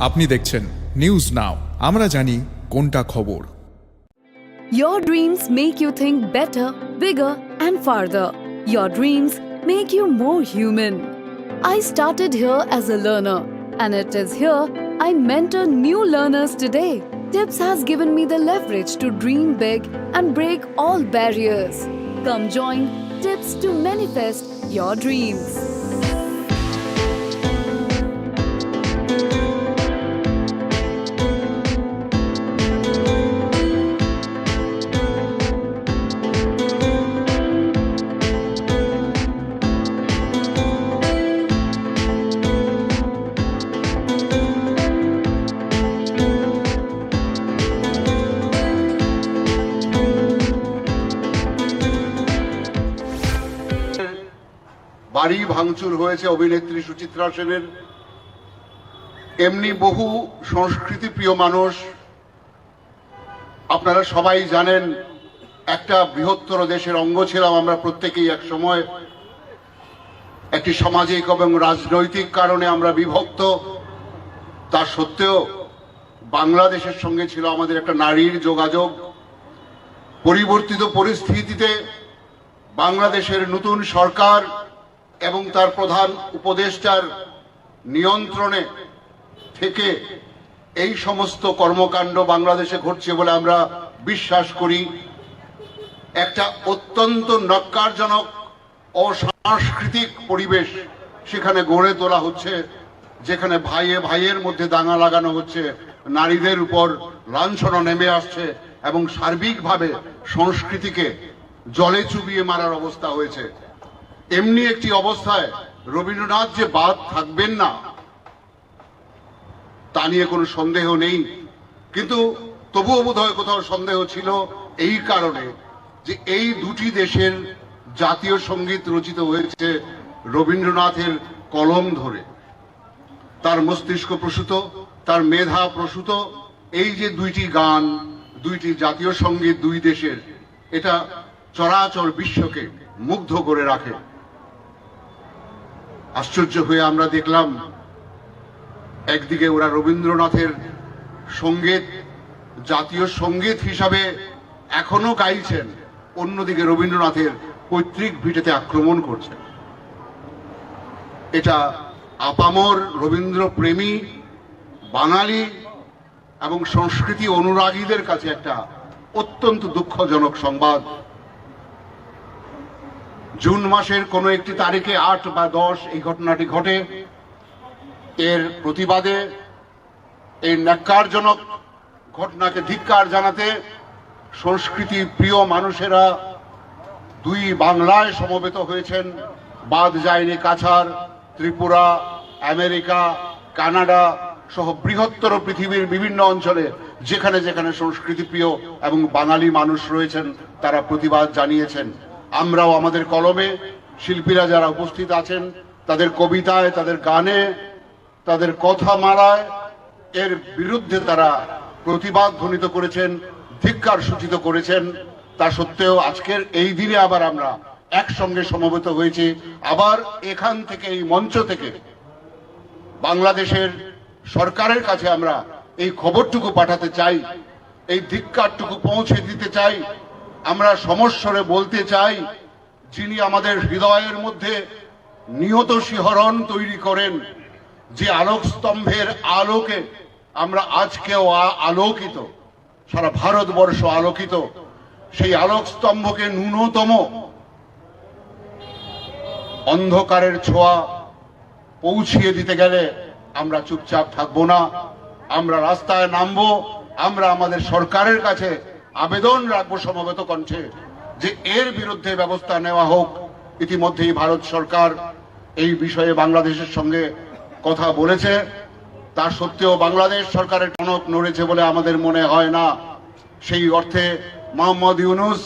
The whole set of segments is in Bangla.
আপনি দেখছেন নিউজ নাও, আমরা জানি কোনটা খবর। Your dreams make you think better, bigger and farther. Your dreams make you more human. I started here as a learner and it is here I mentor new learners today. TIPS has given me the leverage to dream big and break all barriers. Come join TIPS to manifest your dreams. বাড়ি ভাঙচুর হয়েছে অভিনেত্রী সুচিত্রা সেনের। এমনি বহু সংস্কৃতি প্রিয় মানুষ, আপনারা সবাই জানেন একটা বৃহত্তর দেশের অঙ্গ ছিলাম আমরা প্রত্যেকেই এক সময়। একটি সামাজিক এবং রাজনৈতিক কারণে আমরা বিভক্ত, তা সত্ত্বেও বাংলাদেশের সঙ্গে ছিল আমাদের একটা নারীর যোগাযোগ। পরিবর্তিত পরিস্থিতিতে বাংলাদেশের নতুন সরকার এবং তার প্রধান উপদেষ্টার নিয়ন্ত্রণে থেকে এই সমস্ত কর্মকাণ্ড বাংলাদেশে ঘটছে বলে আমরা বিশ্বাস করি। একটা অত্যন্ত ন্যক্কারজনক অসাংস্কৃতিক পরিবেশ সেখানে গড়ে তোলা হচ্ছে, যেখানে ভাইয়ে ভাইয়ের মধ্যে দাঙ্গা লাগানো হচ্ছে, নারীদের উপর লাঞ্ছনা নেমে আসছে এবং সার্বিকভাবে সংস্কৃতিকে জলে চুবিয়ে মারার অবস্থা হয়েছে। এমনি একটি অবস্থায় রবীন্দ্রনাথ যে বাদ থাকবেন না তা নিয়ে কোনো সন্দেহ নেই, কিন্তু তবুও বোধহয় কোথাও সন্দেহ ছিল এই কারণে যে এই দুটি দেশের জাতীয় সঙ্গীত রচিত হয়েছে রবীন্দ্রনাথের কলম ধরে, তার মস্তিষ্ক প্রসূত, তার মেধা প্রসূত এই যে দুইটি গান, দুইটি জাতীয় সঙ্গীত দুই দেশের, এটা চরাচর বিশ্বকে মুগ্ধ করে রাখে। আশ্চর্য হয়ে আমরা দেখলাম একদিকে ওরা রবীন্দ্রনাথের সঙ্গীত জাতীয় সঙ্গীত হিসাবে এখনো গাইছেন, অন্যদিকে রবীন্দ্রনাথের পৈতৃক ভিটেতে আক্রমণ করছেন। এটা আপামর রবীন্দ্র প্রেমী বাঙালি এবং সংস্কৃতি অনুরাগীদের কাছে একটা অত্যন্ত দুঃখজনক সংবাদ। জুন মাসের কোনো একটি তারিখে 8 বা 10 এই ঘটনাটি ঘটে। এর প্রতিবাদে এই ন্যাক্কারজনক ঘটনাকে ধিক্কার জানাতে সংস্কৃতি প্রিয় মানুষেরা দুই বাংলায় সমবেত হয়েছেন। বাদ যায়নি কাছাড়, ত্রিপুরা, আমেরিকা, কানাডা সহ বৃহত্তর পৃথিবীর বিভিন্ন অঞ্চলে যেখানে যেখানে সংস্কৃতি প্রিয় এবং বাঙালি মানুষ রয়েছেন তারা প্রতিবাদ জানিয়েছেন। আমরাও আমাদের কলমে শিল্পীরা যারা উপস্থিত আছেন তাদের কবিতায়, তাদের গানে, তাদের কথামালায় এর বিরুদ্ধে তারা প্রতিবাদ ধ্বনিত করেছেন, ধিক্কার সূচিত করেছেন। তা সত্ত্বেও আজকের এই দিনে আবার আমরা একসঙ্গে সমবেত হয়েছি। আবার এখান থেকে, এই মঞ্চ থেকে বাংলাদেশের সরকারের কাছে আমরা এই খবরটুকু পাঠাতে চাই, এই ধিক্কারটুকু পৌঁছে দিতে চাই। আমরা সমস্বরে বলতে চাই, যিনি আমাদের হৃদয়ের মধ্যে নিহত শিহরণ তৈরি করেন, যে আলোক স্তম্ভের আলোকে আমরা আজকেও আলোকিত, সারা ভারতবর্ষ আলোকিত, সেই আলোক স্তম্ভকে ন্যূনতম অন্ধকারের ছোঁয়া পৌঁছিয়ে দিতে গেলে আমরা চুপচাপ থাকবো না, আমরা রাস্তায় নামবো। আমরা আমাদের সরকারের কাছে আবেদন রাখবো সমবেত কণ্ঠে যে এর বিরুদ্ধে ব্যবস্থা নেওয়া হোক। ইতিমধ্যেই ভারত সরকার এই বিষয়ে বাংলাদেশের সঙ্গে কথা বলেছে, তা সত্ত্বেও বাংলাদেশ সরকারের টনক নড়েছে বলে আমাদের মনে হয় না। সেই অর্থে মোহাম্মদ ইউনূস,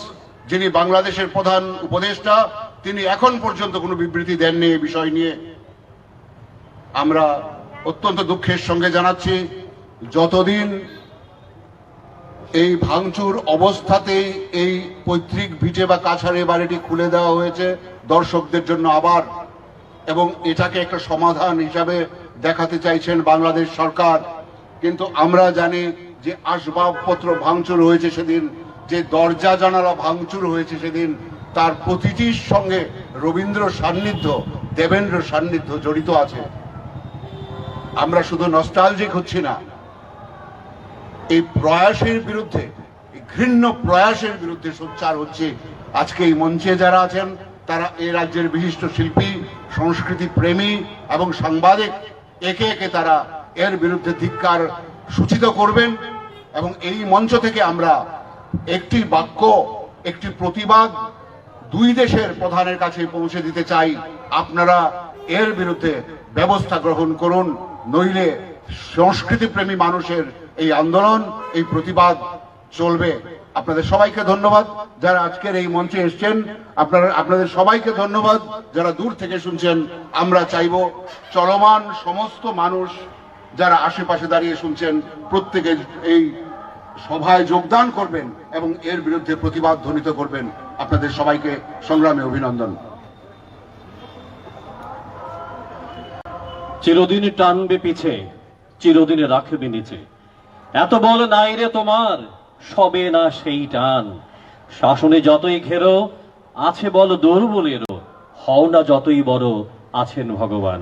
যিনি বাংলাদেশের প্রধান উপদেষ্টা, তিনি এখন পর্যন্ত কোনো বিবৃতি দেননি এই বিষয় নিয়ে। আমরা অত্যন্ত দুঃখের সঙ্গে জানাচ্ছি, যতদিন এই ভাঙচুর অবস্থাতেই এই পৈতৃক ভিটে বা কাছাড়ে বাড়িটি খুলে দেওয়া হয়েছে দর্শকদের জন্য আবার, এবং এটাকে একটা সমাধান হিসাবে দেখাতে চাইছেন বাংলাদেশ সরকার। কিন্তু আমরা জানি যে আসবাবপত্র ভাঙচুর হয়েছে সেদিন, যে দরজা জানালা ভাঙচুর হয়েছে সেদিন, তার প্রতিটির সঙ্গে রবীন্দ্র সান্নিধ্য, দেবেন্দ্র সান্নিধ্য জড়িত আছে। আমরা শুধু নস্টালজিক হচ্ছি না, এই প্রয়াসের বিরুদ্ধে, এই ঘৃণ্য প্রয়াসের বিরুদ্ধে সোচ্চার হচ্ছে। আজকে এই মঞ্চে যারা আছেন তারা এই রাজ্যের বিশিষ্ট শিল্পী, সংস্কৃতি প্রেমী এবং সাংবাদিক, একে একে তারা এর বিরুদ্ধে ধিক্কার সূচিত করবেন। এবং এই মঞ্চ থেকে আমরা একটি বাক্য, একটি প্রতিবাদ দুই দেশের প্রধানের কাছে পৌঁছে দিতে চাই, আপনারা এর বিরুদ্ধে ব্যবস্থা গ্রহণ করুন, নইলে সংস্কৃতি প্রেমী মানুষের এই আন্দোলন, এই প্রতিবাদ চলবে। আপনাদের সবাইকে ধন্যবাদ যারা আজকের এই মঞ্চে এসেছেন, আপনাদের সবাইকে ধন্যবাদ যারা দূর থেকে শুনছেন। আমরা চাইব চলমান সমস্ত মানুষ যারা আশেপাশে দাঁড়িয়ে শুনছেন প্রত্যেকে এই সভায় যোগদান করবেন এবং এর বিরুদ্ধে প্রতিবাদ ধ্বনিত করবেন। আপনাদের সবাইকে সংগ্রামে অভিনন্দন। চিরদিন টানবে পিছে, চিরদিনে রাখবে নিচে, এত বল নাই রে তোমার, সবে না সেই টান। শাসনে যতই ঘেরো, আছে বল দুর্বলেরও, হও না যতই বড়, আছেন ভগবান।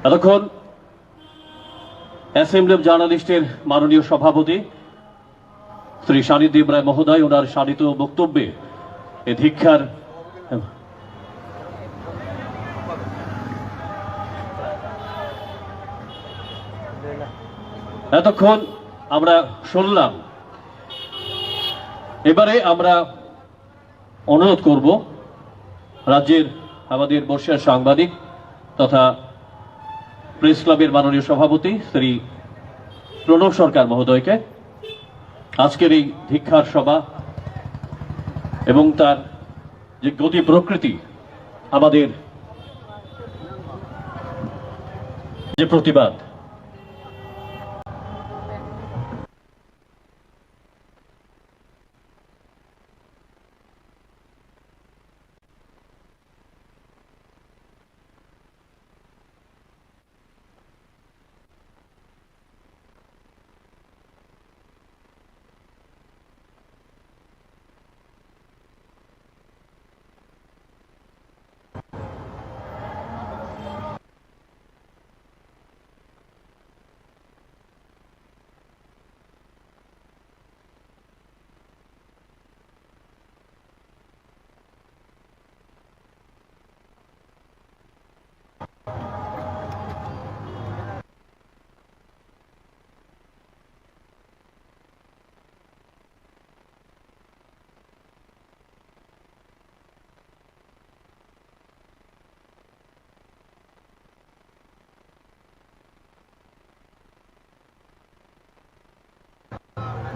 এতক্ষণ অ্যাসেম্বলি অব জার্নালিস্টের মাননীয় সভাপতি শ্রী সানিদেব রায় মহোদয় ওনার সারিত বক্তব্যে এ ধিক্ষার এতক্ষণ আমরা শুনলাম। এবারে আমরা অনুরোধ করব রাজ্যের আমাদের বর্ষিয়ান সাংবাদিক তথা প্রেস ক্লাবের মাননীয় সভাপতি শ্রী প্রণব সরকার মহোদয়কে আজকের এই ধিক্ষার সভা এবং তার যে গতি প্রকৃতি, আমাদের যে প্রতিবাদ,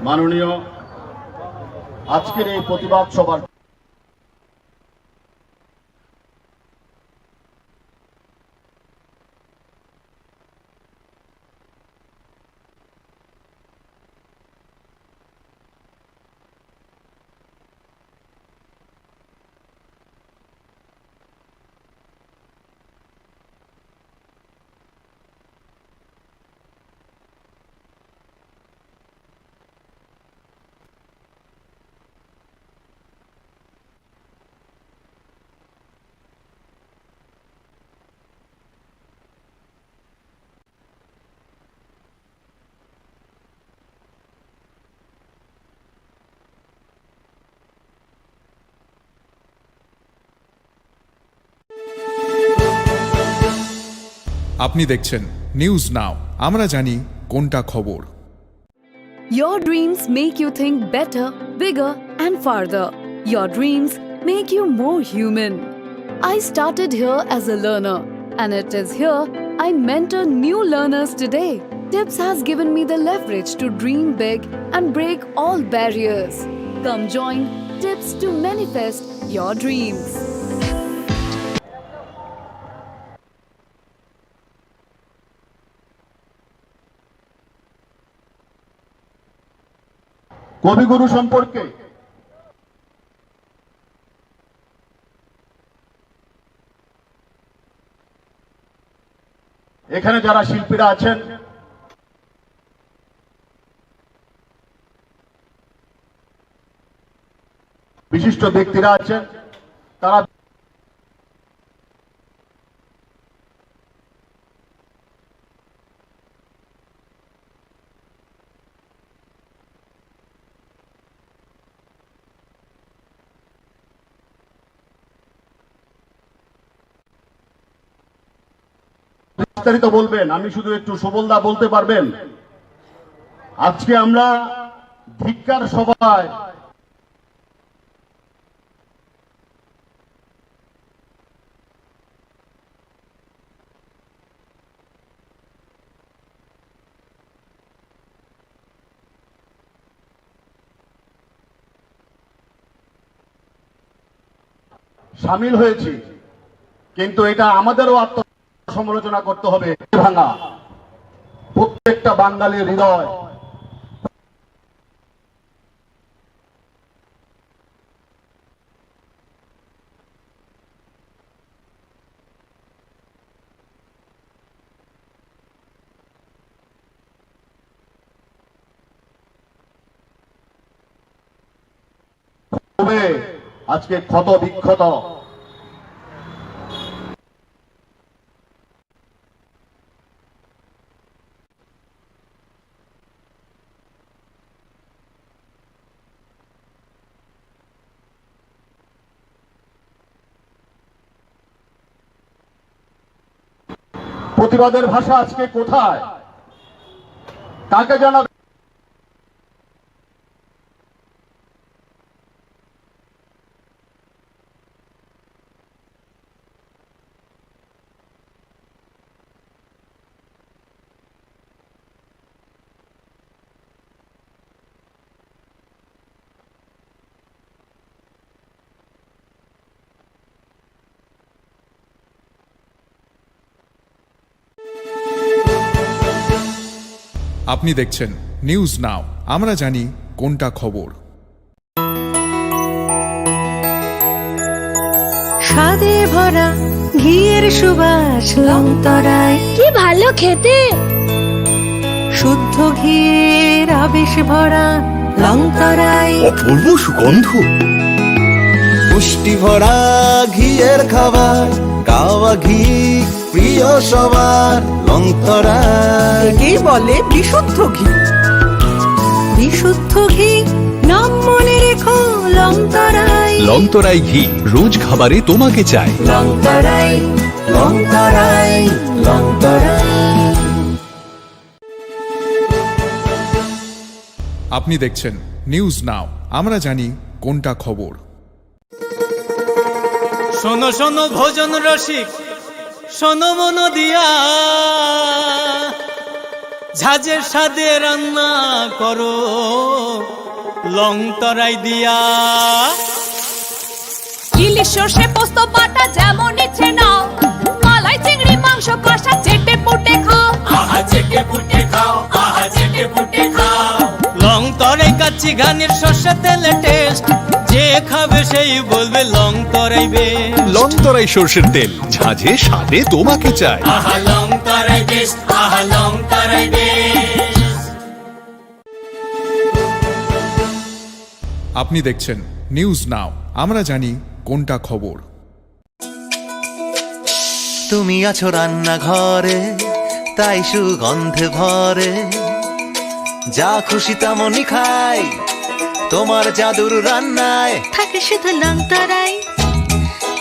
মাননীয় আজকের এই প্রতিবাদ সভার আপনি দেখছেন নিউজ নাও, আমরা জানি কোনটা খবর। Your dreams make you think better, bigger, and farther. Your dreams make you more human. I started here as a learner, and it is here I mentor new learners today. Tips has given me the leverage to dream big and break all barriers. Come join Tips to manifest your dreams. কবিগুরু সম্পর্কে এখানে যারা শিল্পীরা আছেন, বিশিষ্ট ব্যক্তিরা আছেন, তারা বিস্তারিত বলবেন। আমি শুধু একটু সুবলদা বলতে পারবেন। আজকে আমরা ধিক্কার সভায় সামিল হয়েছি, কিন্তু এটা আমাদেরও আত্মসমালোচনা করতে হবে। ভাঙা প্রত্যেকটা বাঙালির হৃদয় আজকে ক্ষত বিক্ষত। প্রতিবাদের ভাষা আজকে কোথায়, কাকে জানাবে? আপনি দেখছেন নিউজ নাও, আমরা জানি কোনটা খবর। স্বাদে ভরা ঘিয়ের সুবাস লংতরায়, কি ভালো খেতে। শুদ্ধ ঘিয়ের আবেশ ভরা লংতরায়, অপূর্ব সুগন্ধ, পুষ্টি ভরা ঘিয়ের খাবার, গাওয়া ঘি প্রিয় সবার লংতরায়। একেই বলে বিশুদ্ধ ঘি। বিশুদ্ধ ঘি নাম মনে রেখো লংতরায়। লংতরাই ঘি রোজ খাবারে তোমাকে চাই। লংতরায়, লংতরায়, লংতরায়। আপনি দেখছেন নিউজ নাও, আমরা জানি কোনটা খবর। শোনো শোনো ভোজন রসিক, শোনো মন দিয়া, ঝাঁঝের স্বাদে রান্না করো লংতরাই দিয়া। ইলিশ সর্ষে পোস্ত বাটা যেমন ইচ্ছে নাও, মালাই চিংড়ি মাংস কষা চেটে পুটে খাও। আহা চেটে পুটে খাও, আহা চেটে পুটে খাও। লংতরাই কাচ্চি ঘানির সর্ষে তেলে টেস্ট, যে খাবে সেই বলবে লংতরাই বেশ। লংতরাই সর্ষের তেল, ঝাঁঝে স্বাদে তোমাকে চাই। আহা লংতরাই বেশ, আহা লংতরাই বেশ। আপনি দেখছেন নিউজ নাও, আমরা জানি কোনটা খবর। তুমি আছো রান্নাঘরে, তাই সুগন্ধে ভরে, যা খুশি তেমনই খাই তোমার জাদুর রান্নায়। থাকে শুধু লংতরাই,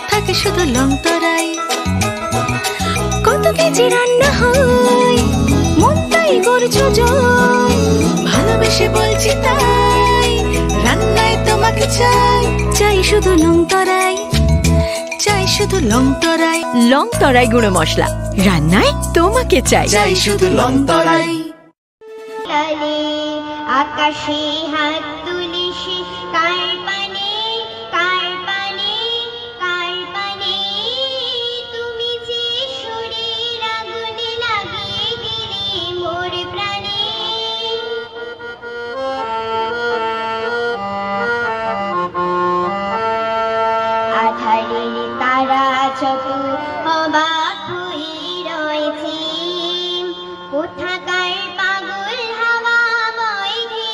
থাকে শুধু লংতরাই। কত কেজি রান্না হয়, মনটাই করছো জয়। ভালোবেসে বলছি তাই, রান্নায় তোমাকে চাই। চাই শুধু লংতরাই, চাই শুধু লংতরাই। লংতরাই গুঁড়ো মশলা, রান্নায় তোমাকে চাই। চাই শুধু লংতরাই। আকাশে হাত তুলে সে কার পানে, কার পানে, কার পানে। তুমি যে শরীর আগুনে লাগিয়ে দিলে মোর প্রাণে। আধারের তারা যত অবাক হয়ে রয়েছে, কোথাকার পাগল হাওয়াময় ঘে।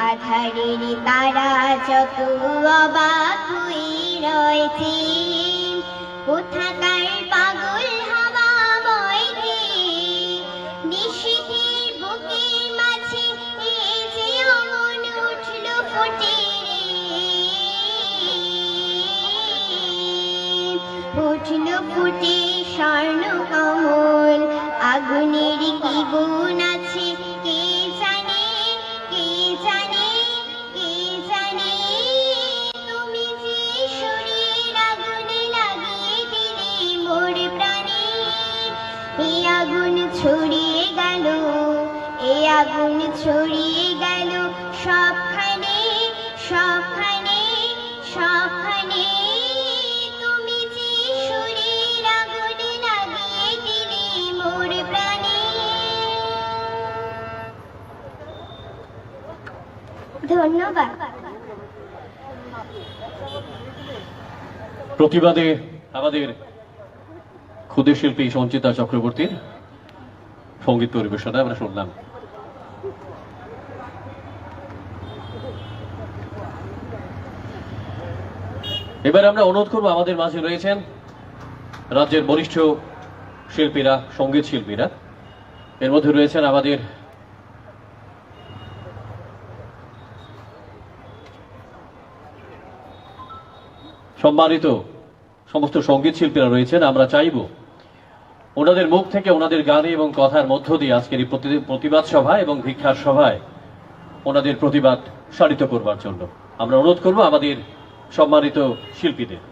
আধারের তারা যত অবাক হয়ে রয়েছে, কোথাকার পাগল হাওয়াময় ঘে। নিশীথের বুকের মাঝে এই যে অমন উঠল ফুটে রে, উঠল ফুটে স্বর্ণ কমল। আগুনের কি গুণ আছে কে জানে, কে জানে, কে জানে। তুমি যে শরীর আগুনে লাগিয়ে দিলে মোর প্রাণে। এই আগুন ছড়িয়ে গেল, এই আগুন ছড়িয়ে গেল সবখানে, সবখানে, সবখানে। তুমি যে শরীর আগুনে লাগিয়ে দিলে মোর প্রাণে। ধন্যবাদ। প্রতিবাদে আমাদের ক্ষুদে শিল্পী সঞ্চিতা চক্রবর্তীর সঙ্গীত পরিবেশনা আমরা শুনলাম। এবার আমরা অনুরোধ করবো, আমাদের মাঝে রয়েছেন রাজ্যের বরিষ্ঠ শিল্পীরা, সঙ্গীত শিল্পীরা। এর মধ্যে রয়েছেন আমাদের সম্মানিত সমস্ত সঙ্গীত শিল্পীরা রয়েছেন। আমরা চাইব ওনাদের মুখ থেকে, ওনাদের গানে এবং কথার মধ্য দিয়ে আজকের এই প্রতিবাদ সভা এবং ভিক্ষার সভায় ওনাদের প্রতিবাদ সারিত করবার জন্য আমরা অনুরোধ করব আমাদের সম্মানিত শিল্পীদের।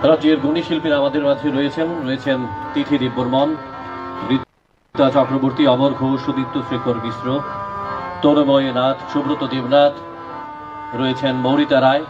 রাজ্যের গুণী শিল্পীরা আমাদের মাঝে রয়েছেন তিথি দেববর্মন, রীতা চক্রবর্তী, অমর ঘোষ, সুদীপ্ত শেখর মিশ্র, তরুময় নাথ, সুব্রত দেবনাথ, রয়েছেন মৌরিতা রায়।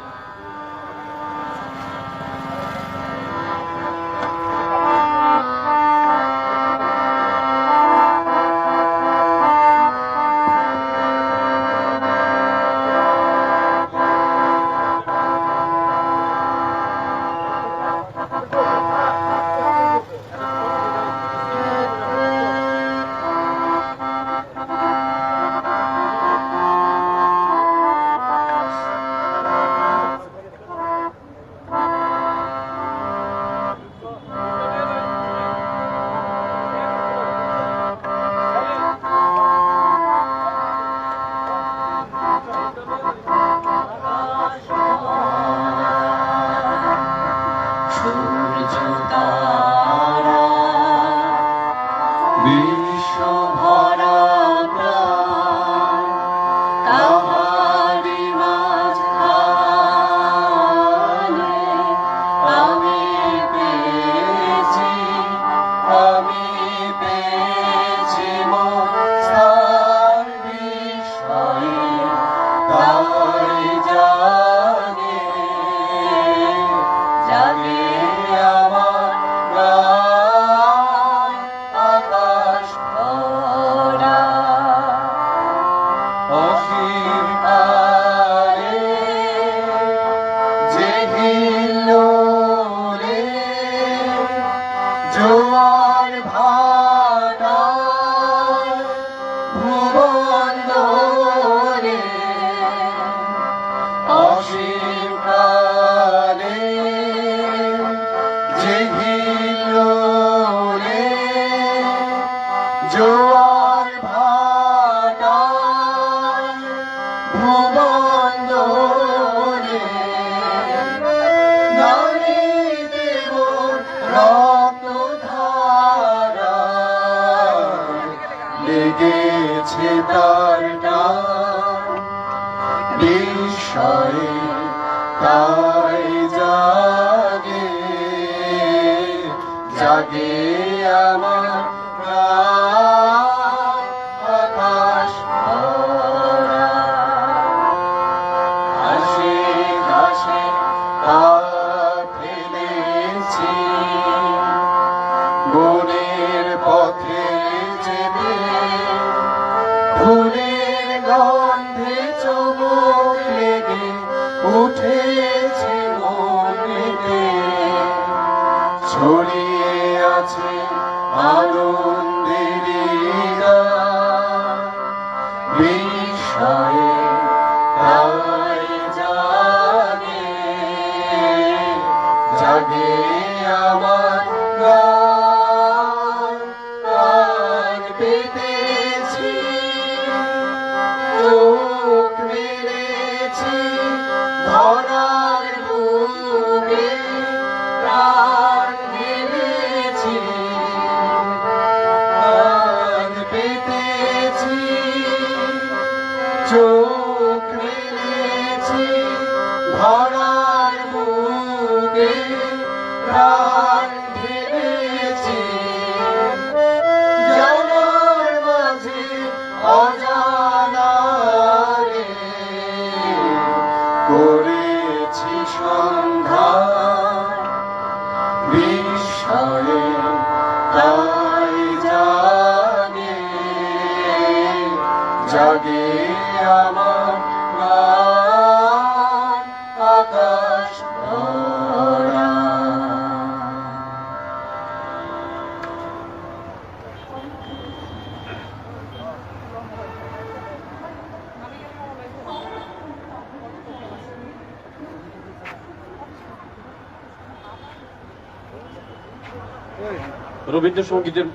রবীন্দ্রসঙ্গীতের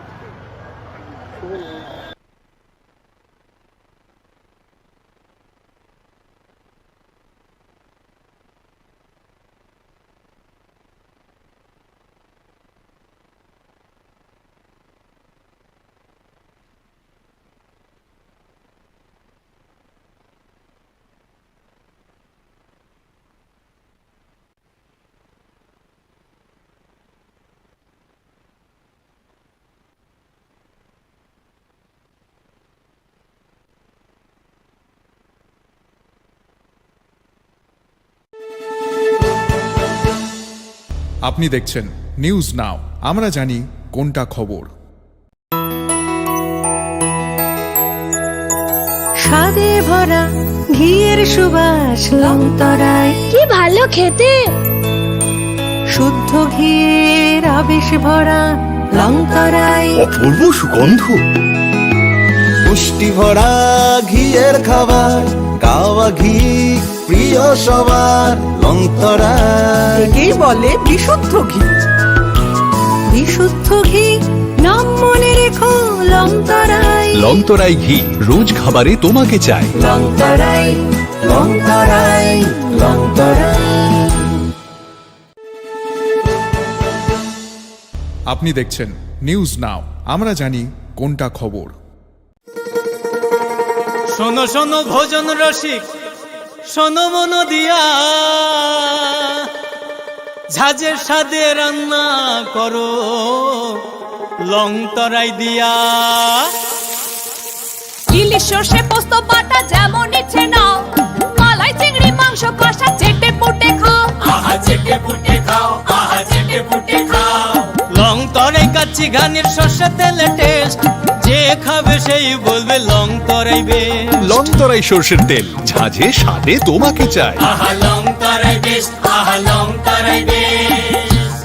আপনি দেখছেন নিউজ নাও, আমরা জানি কোনটা খবর। স্বাদে ভরা ঘিয়ের সুবাস লংতরায়, কি ভালো খেতে। শুদ্ধ ঘিয়ের আবেশ ভরা লংতরায়, অপূর্ব সুগন্ধ। পুষ্টি ভরা ঘিয়ের খাবার, গাওয়া ঘি প্রিয় সবার, লংতরায় একেই বলে বিশুদ্ধ ঘি। বিশুদ্ধ ঘি নাম মনে রেখো লংতরায়। লংতরাই ঘি রোজ খাবারে তোমাকে চাই। লংতরায়, লংতরায়, লংতরায়। আপনি দেখছেন নিউজ নাও, আমরা জানি কোনটা খবর। শোনো শোনো ভোজন রসিক, শোনো মন দিয়া, ঝাঁঝের স্বাদে রান্না করো লং তরাই দিয়া। ইলিশ সর্ষে পোস্ত বাটা যেমন ইচ্ছে নাও, মালাই চিংড়ি মাংস কষা চেটে পুটে খাও। আহা চেটে পুটে খাও, আহা চেটে পুটে খাও। লং তরাই কাচ্চি ঘানির সর্ষে তেলে টেস্ট, যে খাবে সেই বলবে লং তরাই বেস্ট। লংতরাই সর্ষের তেল, ঝাঁঝে স্বাদে তোমাকে চাই। আহা লং তরাই বেস্ট, আহা লং তরাই বেস্ট।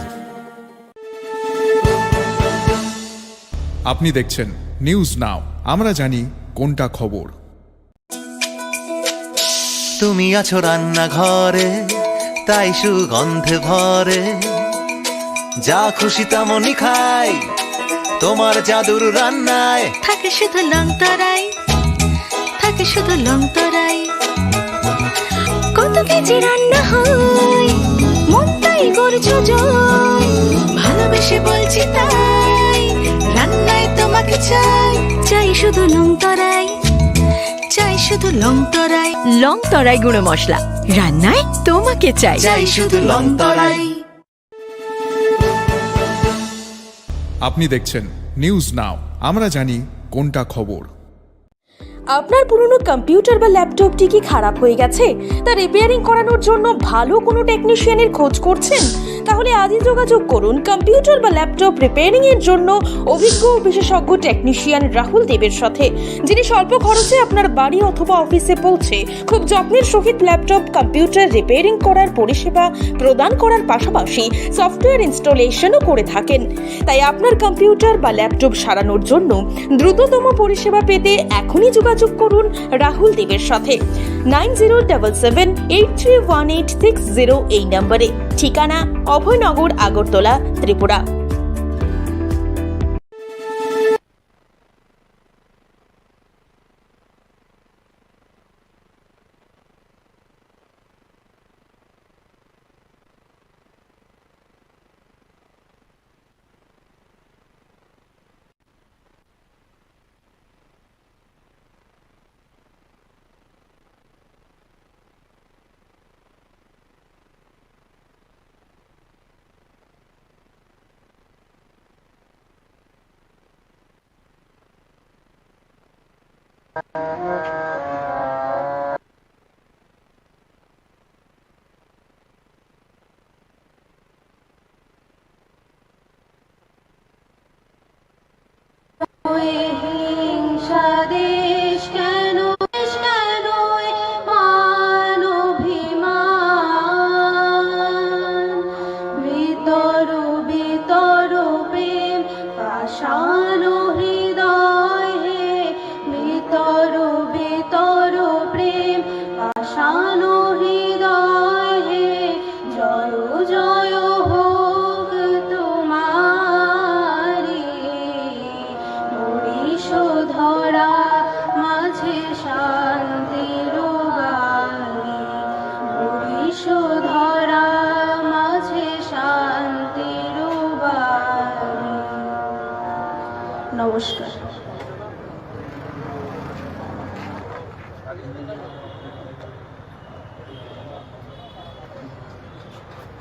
আপনি দেখছেন নিউজ নাও, আমরা জানি কোনটা খবর। তুমি আছো রান্নাঘরে, তাই সুগন্ধে ভরে, যা খুশি তেমনই খাই, তোমার জাদুর রান্নায় থাকে শুধু লংতরাই, থাকে শুধু লংতরাই। কত কেজি রান্না হয়, মনটাই করছো জয়। ভালোবেসে বলছি তাই, রান্নায় তোমাকে চাই। চাই শুধু লংতরাই, চাই শুধু লংতরাই। লংতরাই গুঁড়ো মশলা, রান্নায় তোমাকে চাই। চাই শুধু লংতরাই। আপনি দেখছেন নিউজ নাও, আমরা জানি কোনটা খবর। আপনার পুরনো কম্পিউটার বা ল্যাপটপটি কি খারাপ হয়ে গেছে, তা রিপেয়ারিং করানোর জন্য ভালো কোনো টেকনিশিয়ানের খোঁজ করছেন? তাহলে আজই যোগাযোগ করুন কম্পিউটার বা ল্যাপটপ রিপেয়ারিং এর জন্য অভিজ্ঞ ও বিশেষজ্ঞ টেকনিশিয়ান রাহুল দেবের সাথে, যিনি স্বল্প খরচে আপনার বাড়ি অথবা অফিসে পৌঁছে খুব যত্নের সহিত ল্যাপটপ কম্পিউটার রিপেয়ারিং করার পরিষেবা প্রদান করার পাশাপাশি সফটওয়্যার ইনস্টলেশনও করে থাকেন। তাই আপনার কম্পিউটার বা ল্যাপটপ সারানোর জন্য দ্রুততম পরিষেবা পেতে এখনই যোগাযোগ করুন রাহুল দেবের সাথে 9077731860 এই নম্বরে। ঠিকানা অভয়নগর, আগরতলা, ত্রিপুরা। হিংসা দেশ কেন, দেশ কেন মান অভিমান, ভিতর ভিতর প্রেম পাষাণ হৃদয় হে, ভিতর ভিতর প্রেম পাষাণ হৃদয় হে। জয় জয় হোক তোমারি, ধরা মাঝে শান্তির বাণী, ধরা মাঝে শান্তির বাণী। নমস্কার।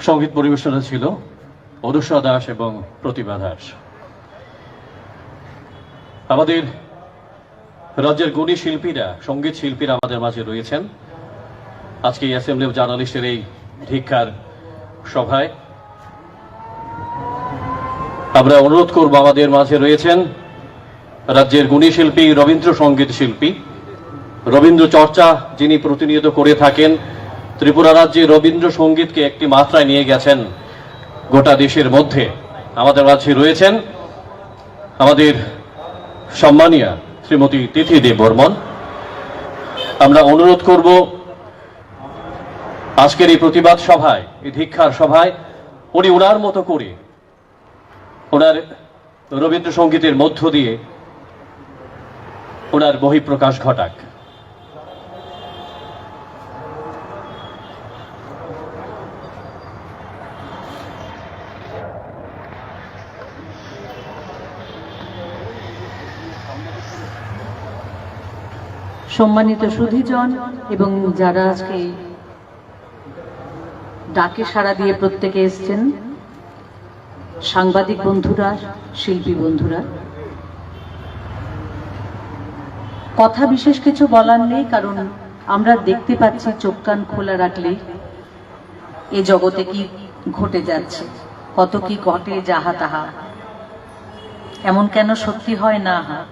সঙ্গীত পরিবেশনা ছিল অনুষা দাস এবং প্রতিভা দাস। আমাদের রাজ্যের গুণী শিল্পীরা, সঙ্গীত শিল্পীরা আমাদের মাঝে রয়েছেন আজকে অ্যাসেম্বলি অফ জার্নালিস্টের এই ধিক্কার সভায়। আমরা অনুরোধ করব, আমাদের মাঝে রয়েছেন রাজ্যের গুণী শিল্পী, রবীন্দ্রসঙ্গীত শিল্পী, রবীন্দ্র চর্চা যিনি প্রতিনিয়ত করে থাকেন, ত্রিপুরা রাজ্যে রবীন্দ্রসঙ্গীতকে একটি মাত্রায় নিয়ে গেছেন গোটা দেশের মধ্যে। আমাদের মাঝে রয়েছেন আমাদের সম্মানীয়া শ্রীমতী তিথি দেব বর্মন। আমরা অনুরোধ করব আজকের এই প্রতিবাদ সভায়, এই ধিক্ষার সভায় উনি ওনার মতো করে ওনার রবীন্দ্রসঙ্গীতের মধ্য দিয়ে ওনার বহিঃপ্রকাশ ঘটাক। সম্মানিত সুধীজন এবং যারা আজকে ডাকে সাড়া দিয়ে প্রত্যেকে এসছেন, সাংবাদিক বন্ধুরা, শিল্পী বন্ধুরা, কথা বিশেষ কিছু বলার নেই, কারণ আমরা দেখতে পাচ্ছি চোখ কান খোলা রাখলেই এ জগতে কি ঘটে যাচ্ছে, কত কি ঘটে যাহা তাহা, এমন কেন সত্যি হয় না হয়,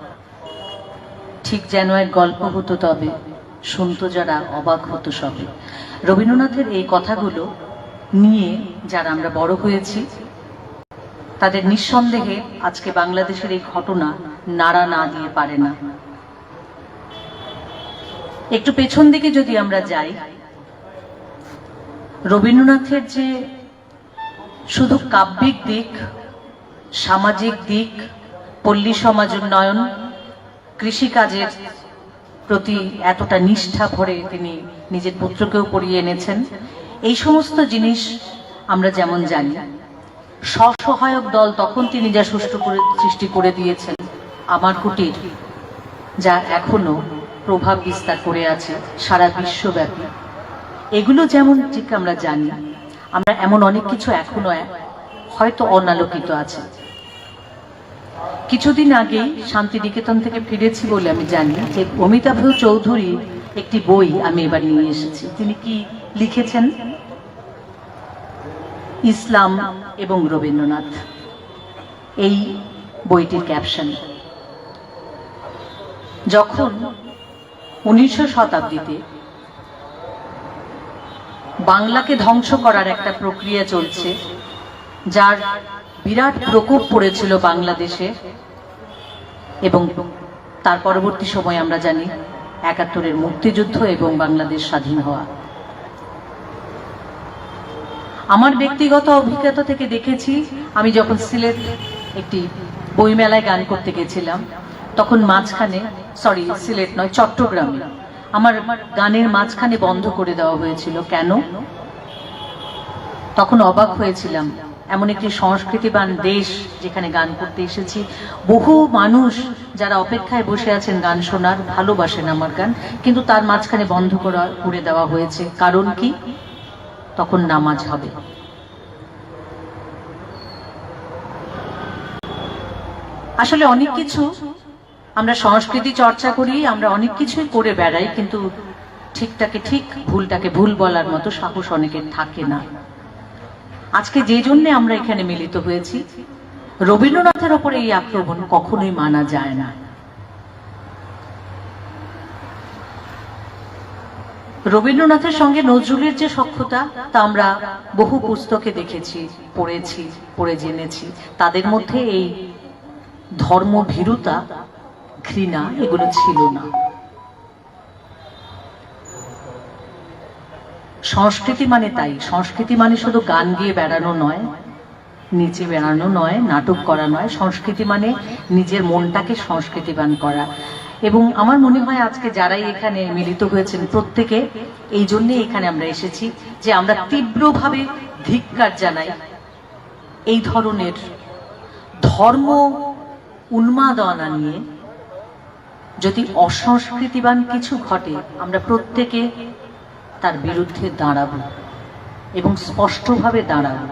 ঠিক যেন এক গল্প হতো, তবে শুনতো যারা অবাক হতো সবে। রবীন্দ্রনাথের এই কথাগুলো নিয়ে যারা আমরা বড় হয়েছি তাদের নিঃসন্দেহে আজকে বাংলাদেশের এই ঘটনা নাড়া না দিয়ে পারে না। একটু পেছন দিকে যদি আমরা যাই, রবীন্দ্রনাথের যে শুধু কাব্যিক দিক, সামাজিক দিক, পল্লী সমাজ উন্নয়ন, কৃষিকাজের প্রতি এতটা নিষ্ঠা ভরে তিনি নিজের পুত্রকেও পড়িয়ে এনেছেন, এই সমস্ত জিনিস আমরা যেমন জানি। স্বসহায়ক দল তখন তিনি যা সুষ্ঠু করে সৃষ্টি করে দিয়েছেন, আমার কুটির, যা এখনো প্রভাব বিস্তার করে আছে সারা বিশ্বব্যাপী, এগুলো যেমন ঠিক আমরা জানি, আমরা এমন অনেক কিছু এখনো হয়তো অনালোকিত আছে। কিছুদিন আগেই শান্তিনিকেতন থেকে ফিরেছি বলে আমি জানি যে অমিতাভ চৌধুরী একটি বই আমি এবার নিয়ে এসেছি। তিনি কি লিখেছেন? ইসলাম এবং রবীন্দ্রনাথ, এই বইটির ক্যাপশন। যখন 19 শতাব্দীতে বাংলাকে ধ্বংস করার একটা প্রক্রিয়া চলছে, যার বিরাট প্রকোপ পড়েছিল বাংলাদেশে, এবং তার পরবর্তী সময় আমরা জানি ৭১-এর মুক্তিযুদ্ধ এবং বাংলাদেশ স্বাধীন হওয়া। আমার ব্যক্তিগত অভিজ্ঞতা থেকে দেখেছি, আমি যখন সিলেট একটি বইমেলায় গান করতে গেছিলাম, তখন মাঝখানে, সিলেট নয়, চট্টগ্রামে, আমার গানের মাঝখানে বন্ধ করে দেওয়া হয়েছিল। কেন? তখন অবাক হয়েছিলাম, এমন একটি সংস্কৃতিবান দেশ যেখানে গান করতে এসেছি, বহু মানুষ যারা অপেক্ষায় বসে আছেন গান শোনার, ভালোবাসেন আমার গান, কিন্তু তার মাঝখানে বন্ধ করে দেওয়া হয়েছে। কারণ কি? তখন নামাজ হবে। আসলে অনেক কিছু আমরা সংস্কৃতি চর্চা করি, আমরা অনেক কিছুই করে বেড়াই, কিন্তু ঠিকটাকে ঠিক, ভুলটাকে ভুল বলার মতো সাহস অনেকের থাকে না। আজকে যে জন্য আমরা এখানে মিলিত হয়েছি, রবীন্দ্রনাথের ওপরে এই আক্রমণ কখনোই মানা যায় না। রবীন্দ্রনাথের সঙ্গে নজরুলের যে সখ্যতা, তা আমরা বহু পুস্তকে দেখেছি, পড়েছি, পড়ে জেনেছি। তাদের মধ্যে এই ধর্মভীরুতা, ঘৃণা, এগুলো ছিল না। সংস্কৃতি মানে তাই, সংস্কৃতি মানে শুধু গান গিয়ে বেড়ানো নয়, নিচে বেড়ানো নয়, নাটক করা নয়। সংস্কৃতি মানে নিজের মনটাকে সংস্কৃতিবান করা। এবং আমার মনে হয় আজকে যারাই এখানে মিলিত হয়েছেন, প্রত্যেকে এই জন্যে এখানে আমরা এসেছি যে আমরা তীব্রভাবে ধিক্কার জানাই এই ধরনের ধর্ম উন্মাদনা নিয়ে। যদি অসংস্কৃতিবান কিছু ঘটে, আমরা প্রত্যেকে তার বিরুদ্ধে দাঁড়াবো এবং স্পষ্টভাবে দাঁড়াবো।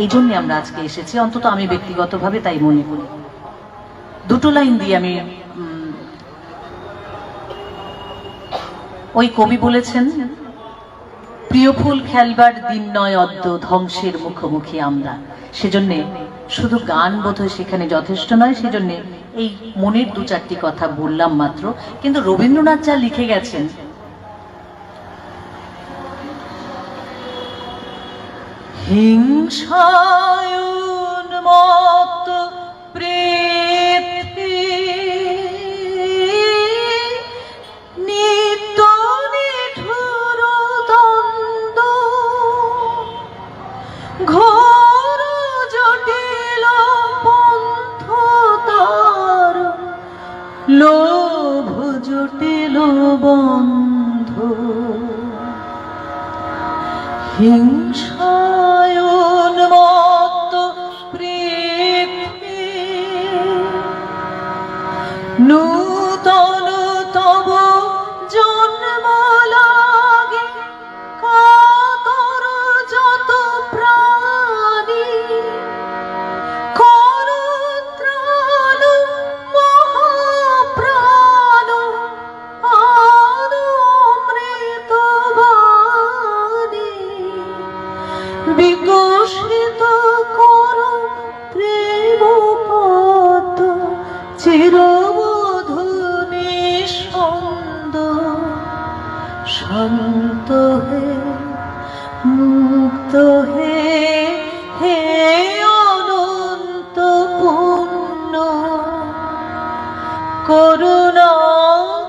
এই জন্যে আমরা আজকে এসেছি, অন্তত আমি ব্যক্তিগতভাবে তাই মনে করি। দুটো লাইন দিয়ে আমি, ওই কবি বলেছেন, প্রিয় ফুল খেলবার দিন নয় অদ্য, ধ্বংসের মুখোমুখি আমরা। সেজন্যে শুধু গান বোধহয় সেখানে যথেষ্ট নয়, সেজন্য এই মনের দু চারটি কথা বললাম মাত্র। কিন্তু রবীন্দ্রনাথ যা লিখে গেছেন, হিংসায় উন্মত্ত পৃথিবী নিত্য নিঠুর দ্বন্দ্ব, ঘোর জটিল পন্থ তার, লোভ জটিল বন্ধ, হিংসায় উন্মত্ত পৃথিবী নূতন তব জন্ম লাগে, কাতর যত প্রাণী করো ত্রাণ মহাপ্রাণ, আনমৃত বাণী বিকশিত করো প্রেম পদ, চিরবধূ নিঃস্পন্দ, শান্ত হে মুক্ত হে, হে অনন্ত পূর্ণ, করুণা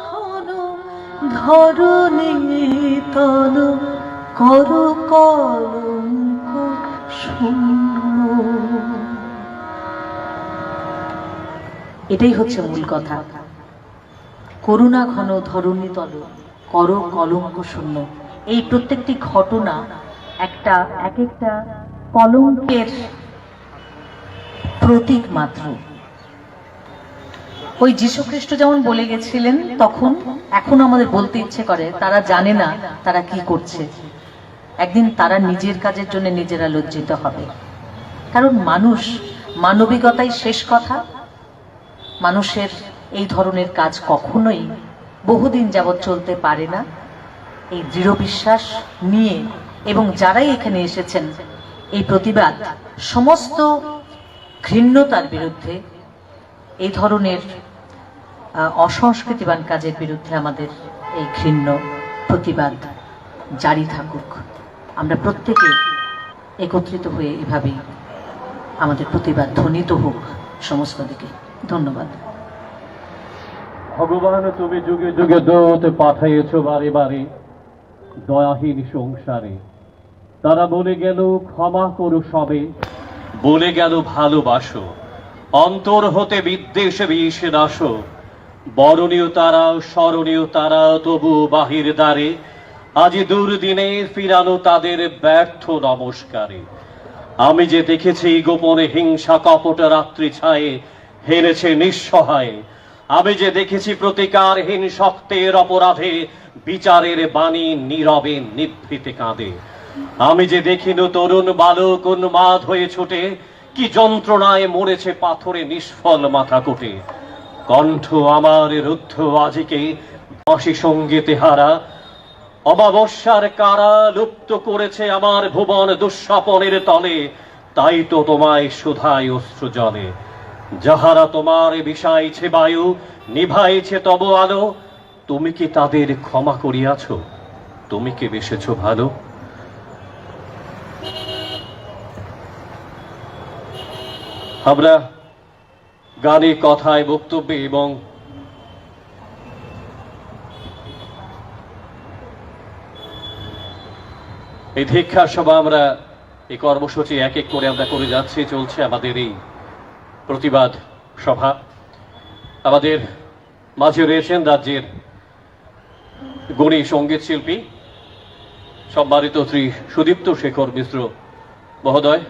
ঘন ধরণী তন, করো কলঙ্ক শূন্য। এটাই হচ্ছে মূল কথা। করুণা ঘন ধরণী তল, করো কলঙ্ক শূন্য। এই প্রত্যেকটি ঘটনা একটা এক একটা কলঙ্কের প্রতীক মাত্র। ওই যীশুখ্রিস্ট যেমন বলে গেছিলেন, তখন এখন আমাদের বলতে ইচ্ছে করে তারা জানে না তারা কি করছে। একদিন তারা নিজের কাজের জন্য নিজেরা লজ্জিত হবে। কারণ মানুষ, মানবিকতাই শেষ কথা। মানুষের এই ধরনের কাজ কখনোই বহুদিন যাবৎ চলতে পারে না। এই দৃঢ় বিশ্বাস নিয়ে এবং যারাই এখানে এসেছেন, এই প্রতিবাদ সমস্ত ঘৃণ্যতার বিরুদ্ধে, এই ধরনের অসংস্কৃতিবান কাজের বিরুদ্ধে আমাদের এই ঘৃণ্য প্রতিবাদ জারি থাকুক। আমরা প্রত্যেকে একত্রিত হয়ে এভাবেই আমাদের প্রতিবাদ ধ্বনিত হোক সমস্ত দিকে। ধন্যবাদ। ভগবান তুমি যুগে যুগে দূত পাঠাইয়েছ বারে বারে দয়াহীন সংসারে, তারা বলে গেল ক্ষমা করো সবে, বলে গেল ভালোবাসো, অন্তর হতে বিদ্বেষ বিষ নাশো, বরণীয় তারা স্মরণীয় তারা তবু বাহির দ্বারে, আজি দুর্দিনে ফিরানো তাদের ব্যর্থ নমস্কারে। আমি যে দেখেছি গোপনে হিংসা কপট রাত্রি ছায়ে হেরেছে নিঃসহায়, আমি যে দেখেছি প্রতিকারহীন শক্তের অপরাধে বিচারের বাণী নীরবে নিভৃতে কাঁদে, আমি যে দেখিন তরুণ বালক উন্মাদ হয়ে ছুটে কি যন্ত্রণায় মরেছে পাথরে নিষ্ফল মাথা কোটে। কণ্ঠ আমার রুদ্ধ আজিকে বাঁশি সঙ্গীতে হারা, অমাবস্যার কারা লুপ্ত করেছে আমার ভুবন দুঃস্বপনের তলে, তাই তো তোমায় শুধায় অশ্রু জলে। যাহারা তোমার বিষাইছে বায়ু, নিভাইছে তব আলো, তুমি কি তাদের ক্ষমা করিয়াছ? তুমি কি বেসেছ ভালো? আমরা গানে, কথায়, বক্তব্যে এবং এই ধিক্ষার সভা, আমরা এই কর্মসূচি এক এক করে আমরা করে যাচ্ছি। চলছে আমাদের এই প্রতিবাদ সভা। আমাদের মাঝে রয়েছেন রাজ্যের গুণী সঙ্গীত শিল্পী সম্মানিত শ্রী সুদীপ্ত শেখর মিশ্র মহোদয়।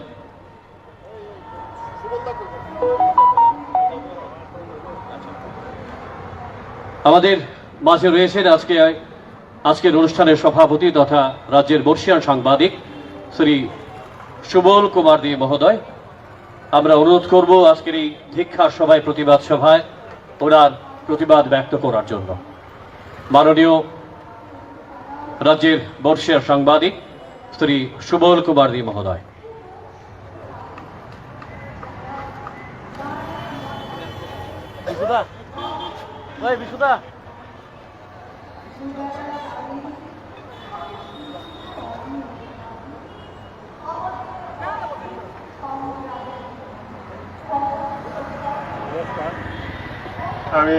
আমাদের মাঝে রয়েছেন আজকের অনুষ্ঠানের সভাপতি তথা রাজ্যের বর্ষিয়ান সাংবাদিক শ্রী সুবল কুমার দে মহোদয়। আমরা অনুরোধ করব আজকের এই ধিক্ষার সভায়, প্রতিবাদ সভায় ওনার প্রতিবাদ ব্যক্ত করার জন্য। মাননীয় রাজ্যের বর্ষিয়ান সাংবাদিক শ্রী সুবল কুমার দে মহোদয়। ওই বিশুদা আমি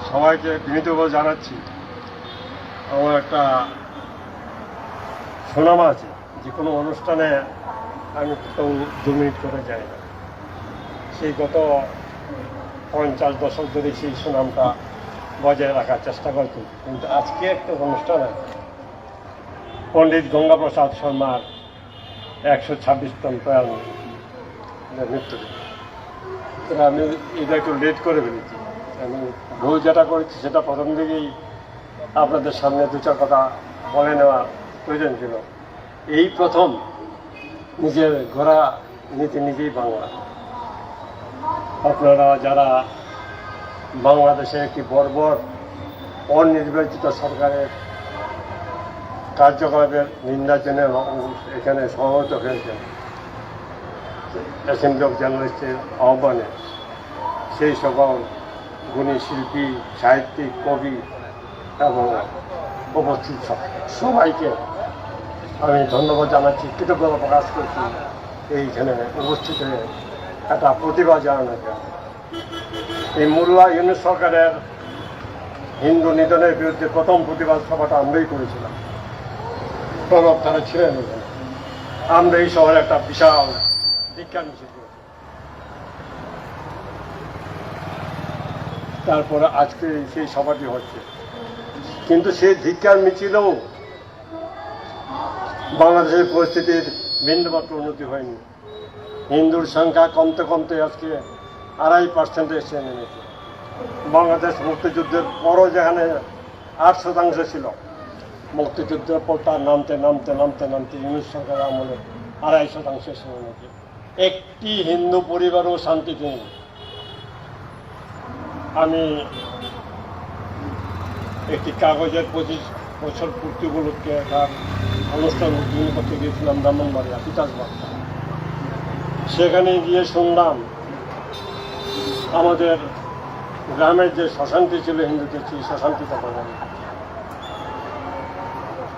সবাইকে বিনীতভাবে জানাচ্ছি, আমার একটা সুনাম আছে, যে কোনো অনুষ্ঠানে আমি কোথাও 2 মিনিট করে যাই না। সেই গত 50 দশক ধরে সেই সুনামটা বজায় রাখার চেষ্টা করছি। কিন্তু আজকে একটা অনুষ্ঠানে পণ্ডিত গঙ্গাপ্রসাদ শর্মার 126তম প্রয়াণ মৃত্যু, আমি এটা একটু লেট করে ফেলেছি। আমি ভুল যেটা করেছি সেটা প্রথম থেকেই আপনাদের সামনে 2-4 কথা বলে নেওয়া প্রয়োজন ছিল। এই প্রথম নিজের ঘোড়া নিতে নিজেই বাংলা। আপনারা যারা বাংলাদেশে একটি বর্বর অনির্বাচিত সরকারের কার্যকলাপের নিন্দার জন্য এখানে সমবেত হয়েছেন অ্যাসেম্বলি অফ জার্নালিস্টের আহ্বানে, সেই সকল গুণী শিল্পী, সাহিত্যিক, কবি এবং উপস্থিত সবাইকে আমি ধন্যবাদ জানাচ্ছি, কৃতজ্ঞতা প্রকাশ করছি এইখানে উপস্থিত হয়ে একটা প্রতিভা জানানোর জন্য। এই মোল্লা ইউনূস সরকারের হিন্দু নিধনের বিরুদ্ধে প্রথম প্রতিবাদ সভাটা আমরাই করেছিলাম। প্রণব তারা ছিলেন এখানে। আমরা এই শহরে একটা বিশাল দীক্ষা মিছিল করেছি। তারপরে আজকে সেই সভাটি হচ্ছে, কিন্তু সেই ধিক্কার মিছিলেও বাংলাদেশের পরিস্থিতির বিন্দুমাত্র উন্নতি হয়নি। হিন্দুর সংখ্যা কমতে কমতে আজকে 2.5% এসে নেমেছে। বাংলাদেশ মুক্তিযুদ্ধের পরও যেখানে 8% ছিল, মুক্তিযুদ্ধের পর তার নামতে নামতে নামতে নামতে ইউনূস সরকার আমলে 2.5% এসে নেমেছে। একটি হিন্দু পরিবারও শান্তিতে নেই। আমি একটি কাগজের 25 বছর পূর্তি উপলক্ষে একটা অনুষ্ঠান উদ্বোধন করতে গিয়েছিলাম ব্রাহ্মণবাড়িয়া তিতাসবাগ। সেখানে গিয়ে শুনলাম আমাদের গ্রামের যে শ্মশানটি ছিল হিন্দুদের, সেই শ্মশানটিতে বলেন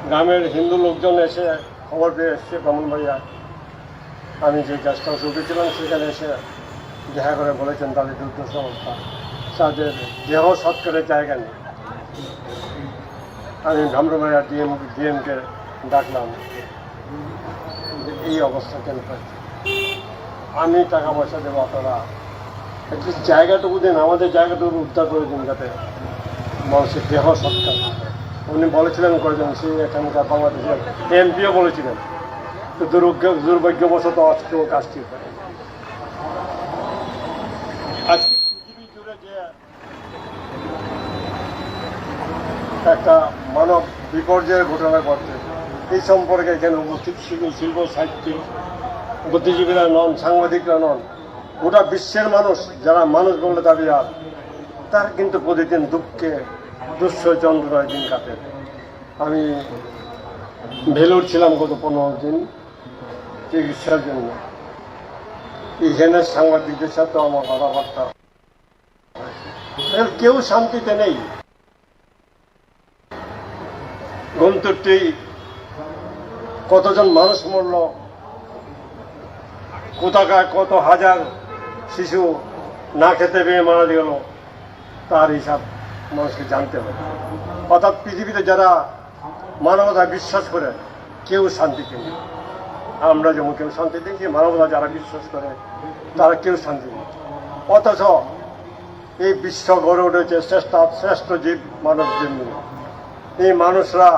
গ্রামের হিন্দু লোকজন এসে খবর পেয়ে এসছে ব্রাহ্মণবাড়িয়া। আমি যে গেস্ট হাউসে উঠেছিলাম সেখানে এসে দেখা করে বলেছেন তাদের দুর্দশা অবস্থা, তাদের দেহ সৎকারের জায়গা নেই। আমি ব্রাহ্মণবাড়িয়া ডিএমকে ডাকলাম, এই অবস্থা কেন হয়েছে, আমি টাকা পয়সা দেবো, আপনারা একটু জায়গাটুকু দিন, আমাদের জায়গাটুকু উদ্ধার করে দিন যাতে মানুষের দেহ সৎকার। উনি বলেছিলেন কয়েকজন, সেই এখানকার বাংলাদেশের এমপিও বলেছিলেন, তো দুর্ভাগ্যবশত আজকেও কাজটি করে। আজকে পৃথিবী জুড়ে যে একটা মানব বিপর্যয়ের ঘটনা ঘটছে, এই সম্পর্কে এখানে উপস্থিত শিল্প সাহিত্যিক, বুদ্ধিজীবীরা নন, সাংবাদিকরা নন, গোটা বিশ্বের মানুষ যারা মানুষ বলে দাবি, আর তার কিন্তু প্রতিদিন দুঃখে দুঃসহ যন্ত্রণায় দিন কাটে। আমি ভেলোর ছিলাম গত 15 দিন চিকিৎসার জন্য। এখানে সাংবাদিকদের সাথে আমার কথাবার্তা, কেউ শান্তিতে নেই। গন্তব্যটি কতজন মানুষ মরল, কোথাকার কত হাজার শিশু না খেতে পেয়ে মারা গেল, তার হিসাব মানুষকে জানতে হবে। অর্থাৎ পৃথিবীতে যারা মানবতা বিশ্বাস করে কেউ শান্তিতে নেই। আমরা যেমন কেউ শান্তি দেখি, মানবতা যারা বিশ্বাস করে তারা কেউ শান্তি নেই। অথচ এই বিশ্ব গড়ে উঠেছে শ্রেষ্ঠ জীব মানব জন্য। এই মানুষরা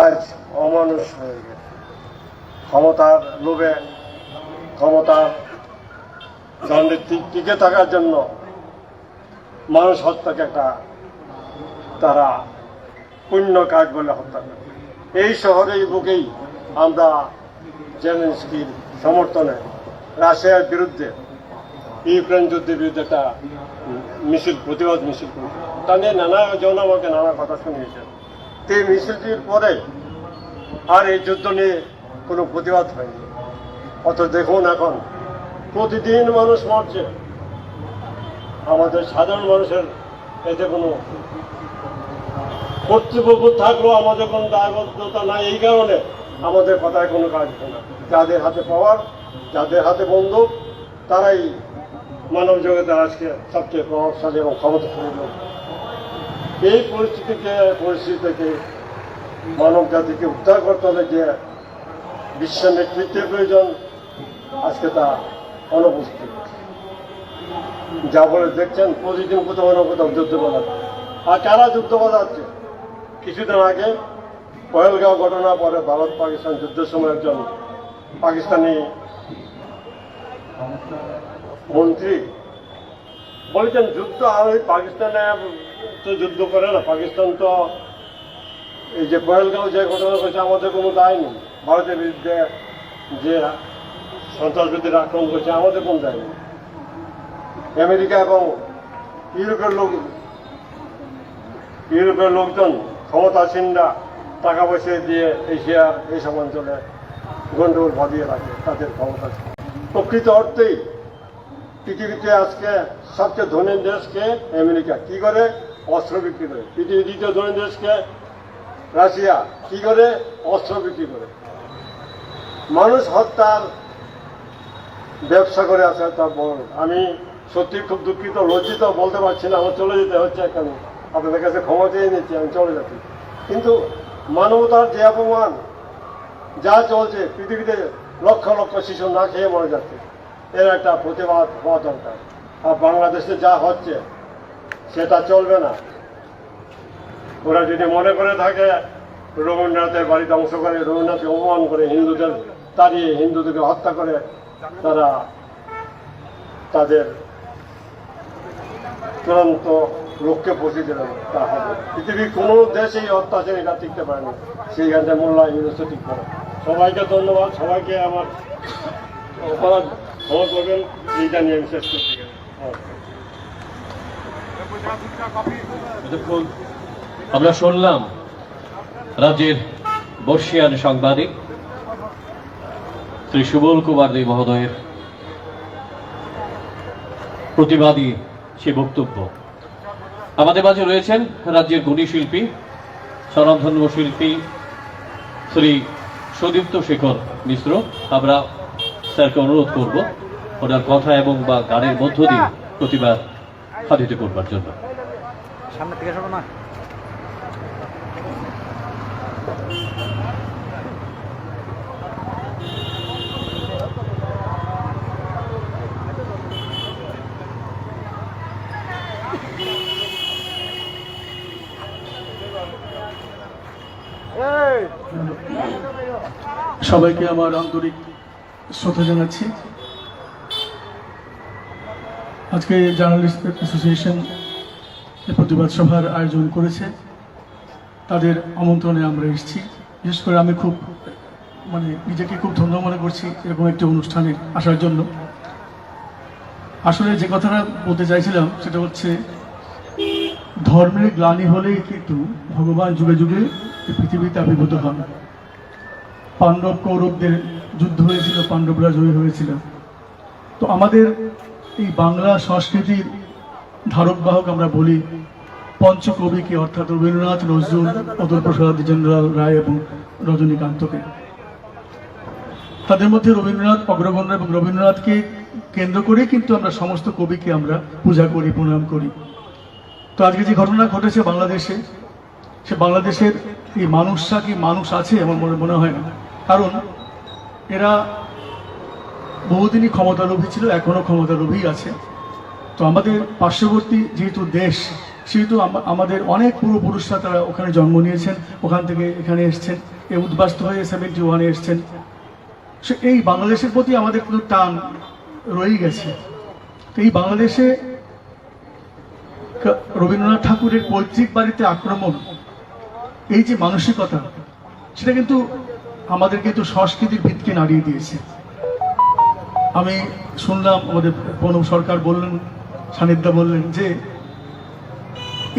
আজ অমানুষ হয়ে গেছে। ক্ষমতার লোভে, ক্ষমতার দণ্ডে টিকে থাকার জন্য মানুষ হত্যাকে একটা তারা পুণ্য কাজ বলে হত্যা করে। এই শহরের বুকেই আমরা জেলেনস্কির সমর্থনে রাশিয়ার বিরুদ্ধে, ইউক্রেন যুদ্ধের বিরুদ্ধে একটা মিছিল, প্রতিবাদ মিছিল করেছে। তা নিয়ে নানা জন আমাকে নানা কথা শুনিয়েছেন। এই মিছিলটির পরে আর এই যুদ্ধ নিয়ে কোনো প্রতিবাদ হয়নি। অত দেখুন এখন প্রতিদিন মানুষ মরছে, আমাদের সাধারণ মানুষের এতে কোনো কর্তৃপক্ষ থাকলেও আমাদের কোনো দায়বদ্ধতা নাই। এই কারণে আমাদের কথায় কোনো কাজ হয় না। যাদের হাতে পাওয়ার, যাদের হাতে বন্দুক, তারাই মানব জগতের আজকে সবচেয়ে প্রভাবশালী এবং ক্ষমতাশালী লোক। এই পরিস্থিতি থেকে মানব জাতিকে উদ্ধার করতে হলে যে বিশ্ব নেতৃত্বের প্রয়োজন, আজকে তা অনুপস্থিত। যা বলে দেখছেন প্রতিদিন কোথাও না কোথাও যুদ্ধ বাজাচ্ছে। আর কারা যুদ্ধ বাজাচ্ছে? কিছুদিন আগে পহেলগাঁও ঘটনা পরে ভারত পাকিস্তান যুদ্ধের সময় একজন পাকিস্তানি মন্ত্রী বলেছেন যুদ্ধ আর ওই পাকিস্তানে তো যুদ্ধ করে না, পাকিস্তান তো এই যে পহেলগাঁও যে ঘটনা করেছে আমাদের কোনো দায় নেই, ভারতের বিরুদ্ধে যে সন্ত্রাসবাদীরা আক্রমণ করছে আমাদের কোনো দায় নেই। আমেরিকা এবং ইউরোপের লোকজন ক্ষমতাসীনরা টাকা পয়সা দিয়ে এশিয়ার এইসব অঞ্চলে গন্ডগোল বাঁধিয়ে রাখে তাদের ক্ষমতা। প্রকৃত অর্থেই পৃথিবীতে আজকে সবচেয়ে ধনী দেশকে আমেরিকা কি করে? অস্ত্র বিক্রি করে। পৃথিবীর দ্বিতীয় ধনী দেশকে রাশিয়া কি করে? অস্ত্র বিক্রি করে। মানুষ হত্যার ব্যবসা করে আছে তার বড়। আমি সত্যি খুব দুঃখিত, লজ্জিত, বলতে পারছি না, আমার চলে যেতে হচ্ছে কেন, আপনাদের কাছে ক্ষমা চেয়ে নিচ্ছি, আমি চলে যাচ্ছি। কিন্তু মানবতার যে অপমান যা চলছে, পৃথিবীতে লক্ষ লক্ষ শিশু না খেয়ে মরে যাচ্ছে, এর একটা প্রতিবাদ হওয়া দরকার। আর বাংলাদেশে যা হচ্ছে সেটা চলবে না। ওরা যদি মনে করে থাকে রবীন্দ্রনাথের বাড়িতে অংশ করে, রবীন্দ্রনাথকে অপমান করে, হিন্দুদের তাড়িয়ে হিন্দুদেরকে হত্যা করে তারা তাদের চূড়ান্ত লক্ষ্যে পৌঁছে দিলেন, তা হবে। পৃথিবীর কোনো দেশ এই অত্যাচার এটা টিকতে পারে না, সেইখানে মোল্লা ইউনুসও ঠিক করে। সবাইকে ধন্যবাদ, সবাইকে আমার অপরাধ ক্ষমা করবেন, এইটা নিয়ে আমি শেষ করতে গেছি। দেখুন, আমরা শুনলাম রাজ্যের বর্ষিয়ান সাংবাদিক শ্রী সুবল কুমার দে মহোদয়ের প্রতিবাদী সে বক্তব্য। আমাদের মাঝে রয়েছেন রাজ্যের গুণী শিল্পী, স্বনামধন্য শিল্পী শ্রী সুদীপ্ত শেখর মিশ্র। আমরা স্যারকে অনুরোধ করব ওনার কথা এবং বা গানের মধ্য দিয়ে প্রতিবাদ সাধিত করবার জন্য। সামনে থেকে সরো না। সবাইকে আমার আন্তরিক শ্রদ্ধা জানাচ্ছি। আজকে জার্নালিস্ট অ্যাসোসিয়েশন প্রতিবাদ সভার আয়োজন করেছে, তাদের আমন্ত্রণে আমরা এসেছি। বিশেষ করে আমি খুব নিজেকে খুব ধন্য মনে করছি এরকম একটি অনুষ্ঠানে আসার জন্য। আসলে যে কথাটা বলতে চাইছিলাম সেটা হচ্ছে, ধর্মের গ্লানি হলেই কিন্তু ভগবান যুগে যুগে পৃথিবীতে আবির্ভূত হন। পাণ্ডব কৌরবদের যুদ্ধ হয়েছিল, পাণ্ডবরা জয়ী হয়েছিল। তো আমাদের এই বাংলা সংস্কৃতির ধারক বাহক আমরা বলি পঞ্চকবিকে, অর্থাৎ রবীন্দ্রনাথ, নজরুল, অতুল প্রসাদ, দ্বিজেন্দ্রলাল রায় এবং রজনীকান্তকে। তাদের মধ্যে রবীন্দ্রনাথ অগ্রগণ্য এবং রবীন্দ্রনাথকে কেন্দ্র করে কিন্তু আমরা সমস্ত কবিকে আমরা পূজা করি, প্রণাম করি। তো আজকে যে ঘটনা ঘটেছে বাংলাদেশে, সে বাংলাদেশের এই মানুষরা কি মানুষ আছে আমার মনে হয় না। কারণ এরা বহুদিনই ক্ষমতালোভী ছিল, এখনো ক্ষমতালোভী আছে। তো আমাদের পার্শ্ববর্তী যেহেতু দেশ, সেহেতু আমাদের অনেক পূর্বপুরুষরা তারা ওখানে জন্ম নিয়েছেন, ওখান থেকে এখানে এসছেন, এই উদ্বাস্ত হয়ে 71-এ এসছেন। সে এই বাংলাদেশের প্রতি আমাদের কিন্তু টান রয়ে গেছে। তো এই বাংলাদেশে রবীন্দ্রনাথ ঠাকুরের পৈতৃক বাড়িতে আক্রমণ, এই যে মানসিকতা, সেটা কিন্তু আমাদের কিন্তু সংস্কৃতির ভিতকে নাড়িয়ে দিয়েছে। আমি শুনলাম আমাদের প্রণব সরকার বললেন, সানিধ্যা বললেন যে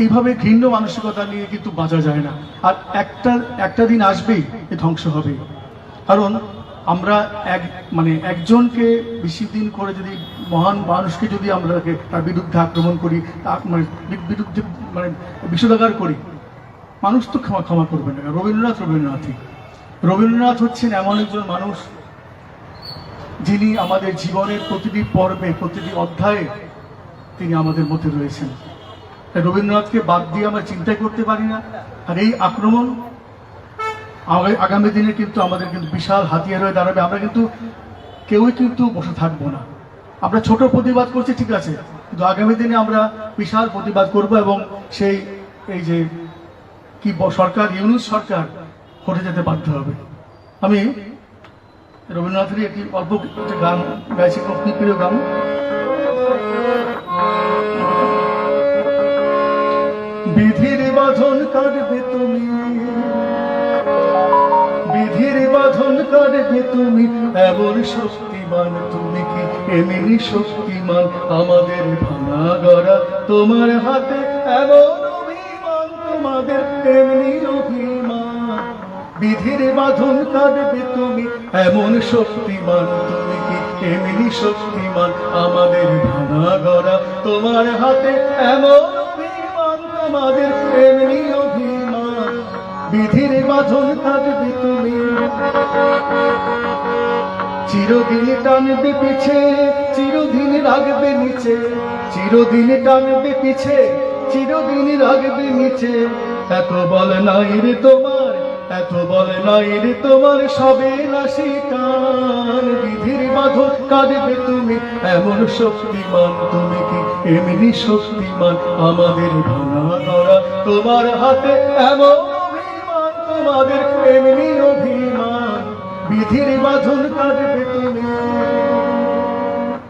এইভাবে ঘৃণ্য মানসিকতা নিয়ে কিন্তু বাঁচা যায় না। আর একটা দিন আসবেই এ ধ্বংস হবে। কারণ আমরা একজনকে বেশি দিন করে যদি মহান মানুষকে যদি আমরা তার বিরুদ্ধে আক্রমণ করি, তার বিরুদ্ধে বিষোদাগার করি, মানুষ তো ক্ষমা করবে না। রবীন্দ্রনাথ হচ্ছেন এমন একজন মানুষ যিনি আমাদের জীবনের প্রতিটি পর্বে, প্রতিটি অধ্যায়ে তিনি আমাদের মধ্যে রয়েছেন। রবীন্দ্রনাথকে বাদ দিয়ে আমরা চিন্তা করতে পারি না। আর এই আক্রমণ আগামী দিনে কিন্তু আমাদের কিন্তু বিশাল হাতিয়ার হয়ে দাঁড়াবে। আমরা কিন্তু কেউই কিন্তু বসে থাকবো না। আমরা ছোট প্রতিবাদ করছি, ঠিক আছে, কিন্তু আগামী দিনে আমরা বিশাল প্রতিবাদ করব এবং সেই এই যে কি সরকার, ইউনূস সরকার হটে যেতে বাধ্য হবে। আমি রবীন্দ্রনাথেরই একটি অল্প একটা গান গাইছি, খুব প্রিয় গান। বিধির বাঁধন কাটবে তুমি, বিধির বাঁধন কাটবে তুমি, এমন শক্তিমান তুমি কি এমনি শক্তিমান, আমাদের ভাঙা গড়া তোমার হাতে এমন অভিমান, তোমাদের এমনি অভিমান। বিধির বাঁধন কাটবে তুমি, এমন শক্তিমান তুমি কি এমনি শক্তিমান, আমাদের ভাঙা গড়া তোমার হাতে এমন অভিমান, তোমাদের এমনি অভিমান। বিধির বাঁধন কাটবে তুমি, চিরদিন টানবে পিছে, চিরদিন রাখবে নিচে, চিরদিন টানবে পিছে, চিরদিন রাখবে নিচে। এত বল নাই রে তোমার, এত বল নাই রে তোমার, সবে না শিকার। বিধির বাঁধন কাটবে তুমি, এমন শক্তিমান তুমি কি এমনি শক্তিমান, আমাদের ভাঙা গড়া তোমার হাতে এমন অভিমান, তোমাদের এমনি অভিমান। বিধির বাঁধন কাটবে তুমি।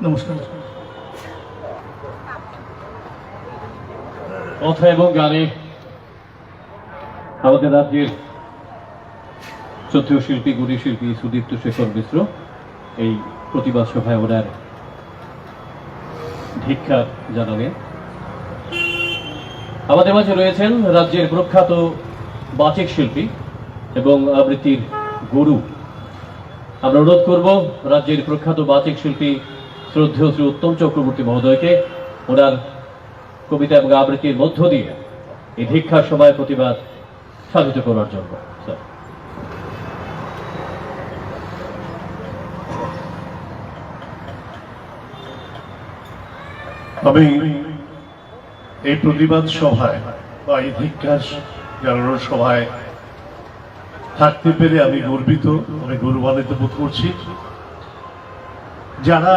নমস্কার। কথা এবং গানে আমাদের রাজ্যের শ্রদ্ধেয় শিল্পী, গুণী শিল্পী সুদীপ্ত শেখর মিশ্র এই প্রতিবাদ সভায় ওনার ধিক্ষা জানালেন। আমাদের মাঝে রয়েছেন রাজ্যের প্রখ্যাত বাচিক শিল্পী এবং আবৃত্তির গুরু। আমরা অনুরোধ করব রাজ্যের প্রখ্যাত বাচিক শিল্পী শ্রদ্ধেয় শ্রী উত্তম চক্রবর্তী মহোদয়কে ওনার কবিতা এবং আবৃত্তির মধ্য দিয়ে এই ধিক্ষার সভায় প্রতিবাদ সাধিত করার জন্য। আমি এই প্রতিবাদ সভায় বা এই ধিক্ষার জানানোর সভায় থাকতে পেরে আমি গর্বিত, আমি গৌরবান্বিত বোধ করছি। যারা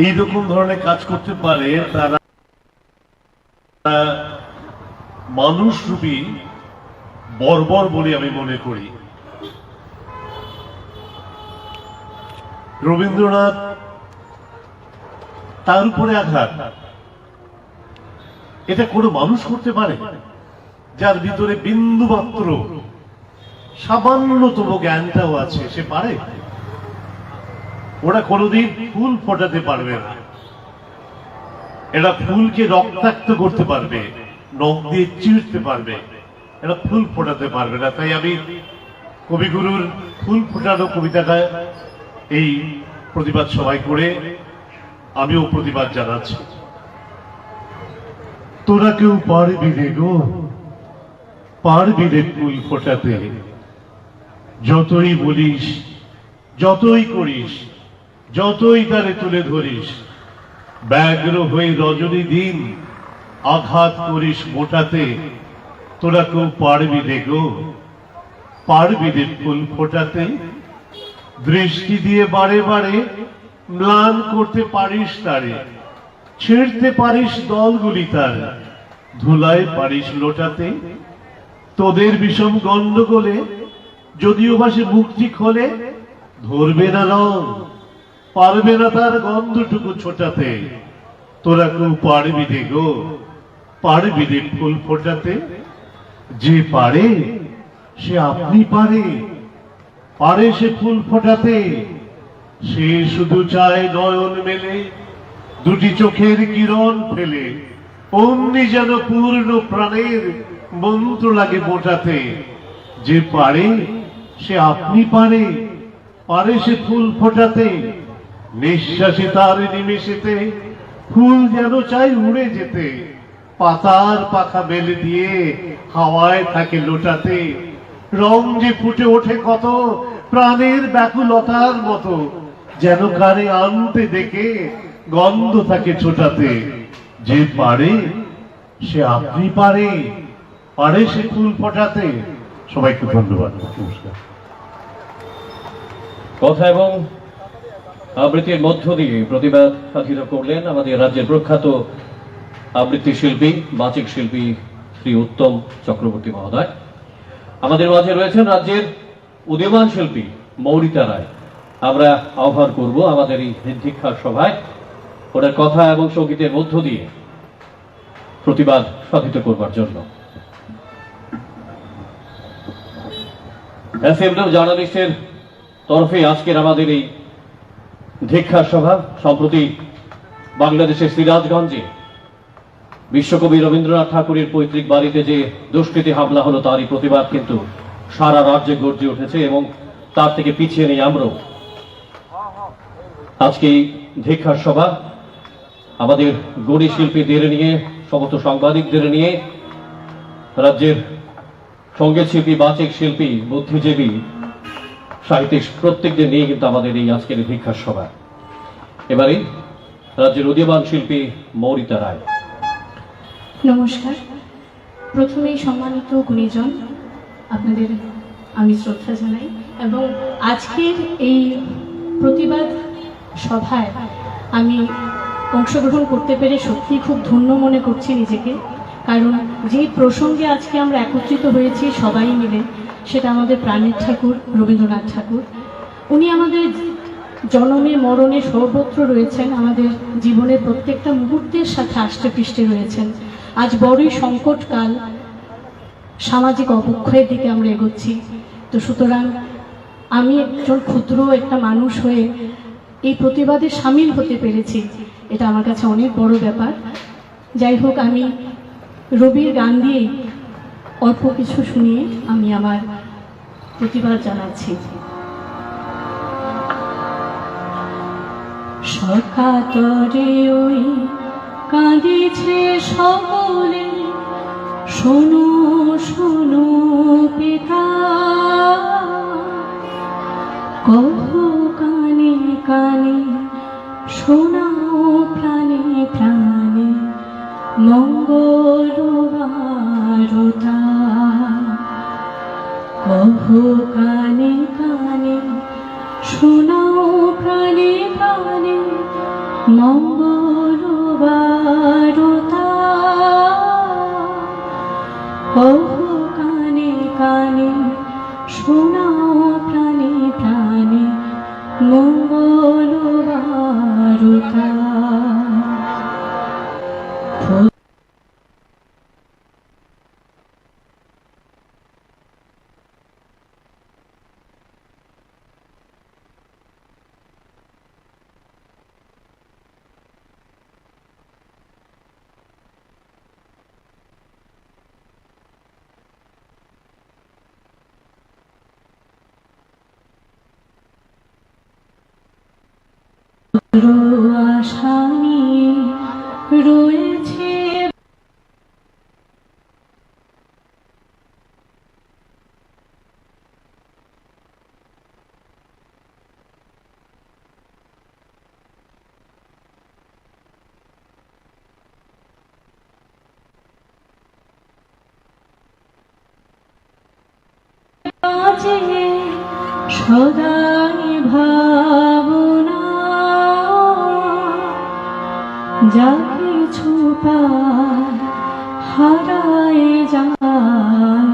এইরকম ধরনের কাজ করতে পারে তারা মানুষরূপী বর্বর বলে আমি মনে করি। রবীন্দ্রনাথ, তার উপরে আঘাত, এটা কোনো মানুষ করতে পারে যার ভিতরে বিন্দু মাত্র সামান্যতম জ্ঞানটাও আছে? সে পারে? ওরা কোনোদিন ফুল ফোটাতে পারবে না। এরা ফুলকে রক্তাক্ত করতে পারবে, নখ দিয়ে চিরতে পারবে, এরা ফুল ফোটাতে পারবে না। তাই আমি কবিগুরুর ফুল ফোটানো কবিতাটা এই প্রতিবাদ সভায় করে আমিও প্রতিবাদ জানাচ্ছি। তোরা কেউ পারবি রে গো, পারবি রে ফুল ফোটাতে, যতই বলিস, যতই করিস, যতই তারে তুলে ধরিস, ব্যগ্র হয়ে রজনী দিন আঘাত করিস মোটাতে, তোরা কেউ পারবি রে গো, পারবি রে ফুল ফোটাতে। দৃষ্টি দিয়ে বারে বারে ম্লান করতে পারিস তারে, ছিঁড়তে পারিস দলগুলি তার, ধুলায় পারিস লোটাতে। তোদের বিষম গন্ডগোলে যদিও বা সে মুখটি খোলে, ধরবে না রং, পারবে না তার গন্ধটুকু ছোটাতে। তোরা কেউ পারবি রে গো, পারবি রে ফুল ফোটাতে। যে পারে সে আপনি পারে, পারে সে ফুল ফোটাতে। সে শুধু চায় নয়ন মেলে, দুটি চোখের কিরণ ফেলে, অমনি যেন পূর্ণ প্রাণের মন্ত্র লাগে মোটাতে। যে পারে সে আপনি পারে, পারে সে ফুল ফোটাতে, নিঃশ্বাসে তার নিমেষেতে ফুল যেন চাই উড়ে যেতে, পাতার পাখা মেলে দিয়ে হাওয়ায় থাকে লোটাতে, রং যে ফুটে ওঠে কত প্রাণের ব্যাকুলতার মতো, যেন কারে আনতে দেখে গন্ধ থাকে ছোটাতে। যে পারে সে আপনি পারে, পারে সে ফুল ফোটাতে। সবাইকে ধন্যবাদ, নমস্কার। কথা এবং আবৃত্তির মধ্য দিয়ে প্রতিবাদ সাধিত করলেন আমাদের রাজ্যের প্রখ্যাত আবৃত্তি শিল্পী, বাচিক শিল্পী শ্রী উত্তম চক্রবর্তী মহোদয়। আমাদের মাঝে রয়েছেন রাজ্যের উদীয়মান শিল্পী মৌরিতা রায়। আমরা আহ্বান করব আমাদের এই ধিক্ষার সভায় ওনার কথা এবং সঙ্গীতের মধ্য দিয়ে প্রতিবাদ সাধিত করবার জন্য। এসএমডব্লিউ জার্নালিস্টের তরফে আজকের আমাদের এই ধিক্ষার সভা সম্প্রতি বাংলাদেশের সিরাজগঞ্জে বিশ্বকবি রবীন্দ্রনাথ ঠাকুরের পৈতৃক বাড়িতে যে দুষ্কৃতী হামলা হলো তারই প্রতিবাদ কিন্তু সারা রাজ্যে গর্জে উঠেছে এবং তার থেকে পিছিয়ে নেই আমরাও। আজকে এই ধিক্ষার সভা আমাদের গণী শিল্পীদের নিয়ে, সমস্ত সাংবাদিকদের নিয়ে, রাজ্যের সঙ্গীত শিল্পী, বাচিক শিল্পী, বুদ্ধিজীবী, সাহিত্যিক প্রত্যেকদের নিয়ে কিন্তু আমাদের এই আজকের ধিক্ষার সভা। এবারে রাজ্যের উদীয়মান শিল্পী মৌরিতা রায়। নমস্কার। প্রথমেই সম্মানিত গুণীজন, আপনাদের আমি শ্রদ্ধা জানাই এবং আজকের এই প্রতিবাদ সভায় আমি অংশগ্রহণ করতে পেরে সত্যিই খুব ধন্য মনে করছি নিজেকে। কারণ যে প্রসঙ্গে আজকে আমরা একত্রিত হয়েছি সবাই মিলে, সেটা আমাদের প্রাণের ঠাকুর রবীন্দ্রনাথ ঠাকুর। উনি আমাদের জন্মে মরণে সর্বত্র রয়েছেন, আমাদের জীবনের প্রত্যেকটা মুহূর্তের সাথে আষ্টে পৃষ্ঠে রয়েছেন। আজ বড়ই সংকটকাল, সামাজিক অবক্ষয়ের দিকে আমরা এগোচ্ছি। তো সুতরাং আমি একজন ক্ষুদ্র একটা মানুষ হয়ে এই প্রতিবাদে সামিল হতে পেরেছি, এটা আমার কাছে অনেক বড় ব্যাপার। যাই হোক, আমি রবির গান দিয়ে অল্প কিছু শুনিয়ে আমি আমার প্রতিবাদ জানাচ্ছি। সকাতরে ওই কাঁদিছে সকলে, শোনো শোনো পিতা, কহো কানে কানে, শোনাও প্রাণে প্রাণে, মঙ্গল বারতা। কহো কানে কানে, শোনাও প্রাণে প্রাণে, মঙ্গল বারতা। কহো কানে কানে, শোনাও প্রাণে প্রাণে, মঙ্গল বারতা। আশা নিয়ে রয়েছে সদাই ভাবনা, যা কিছু পায় হারায় যায়,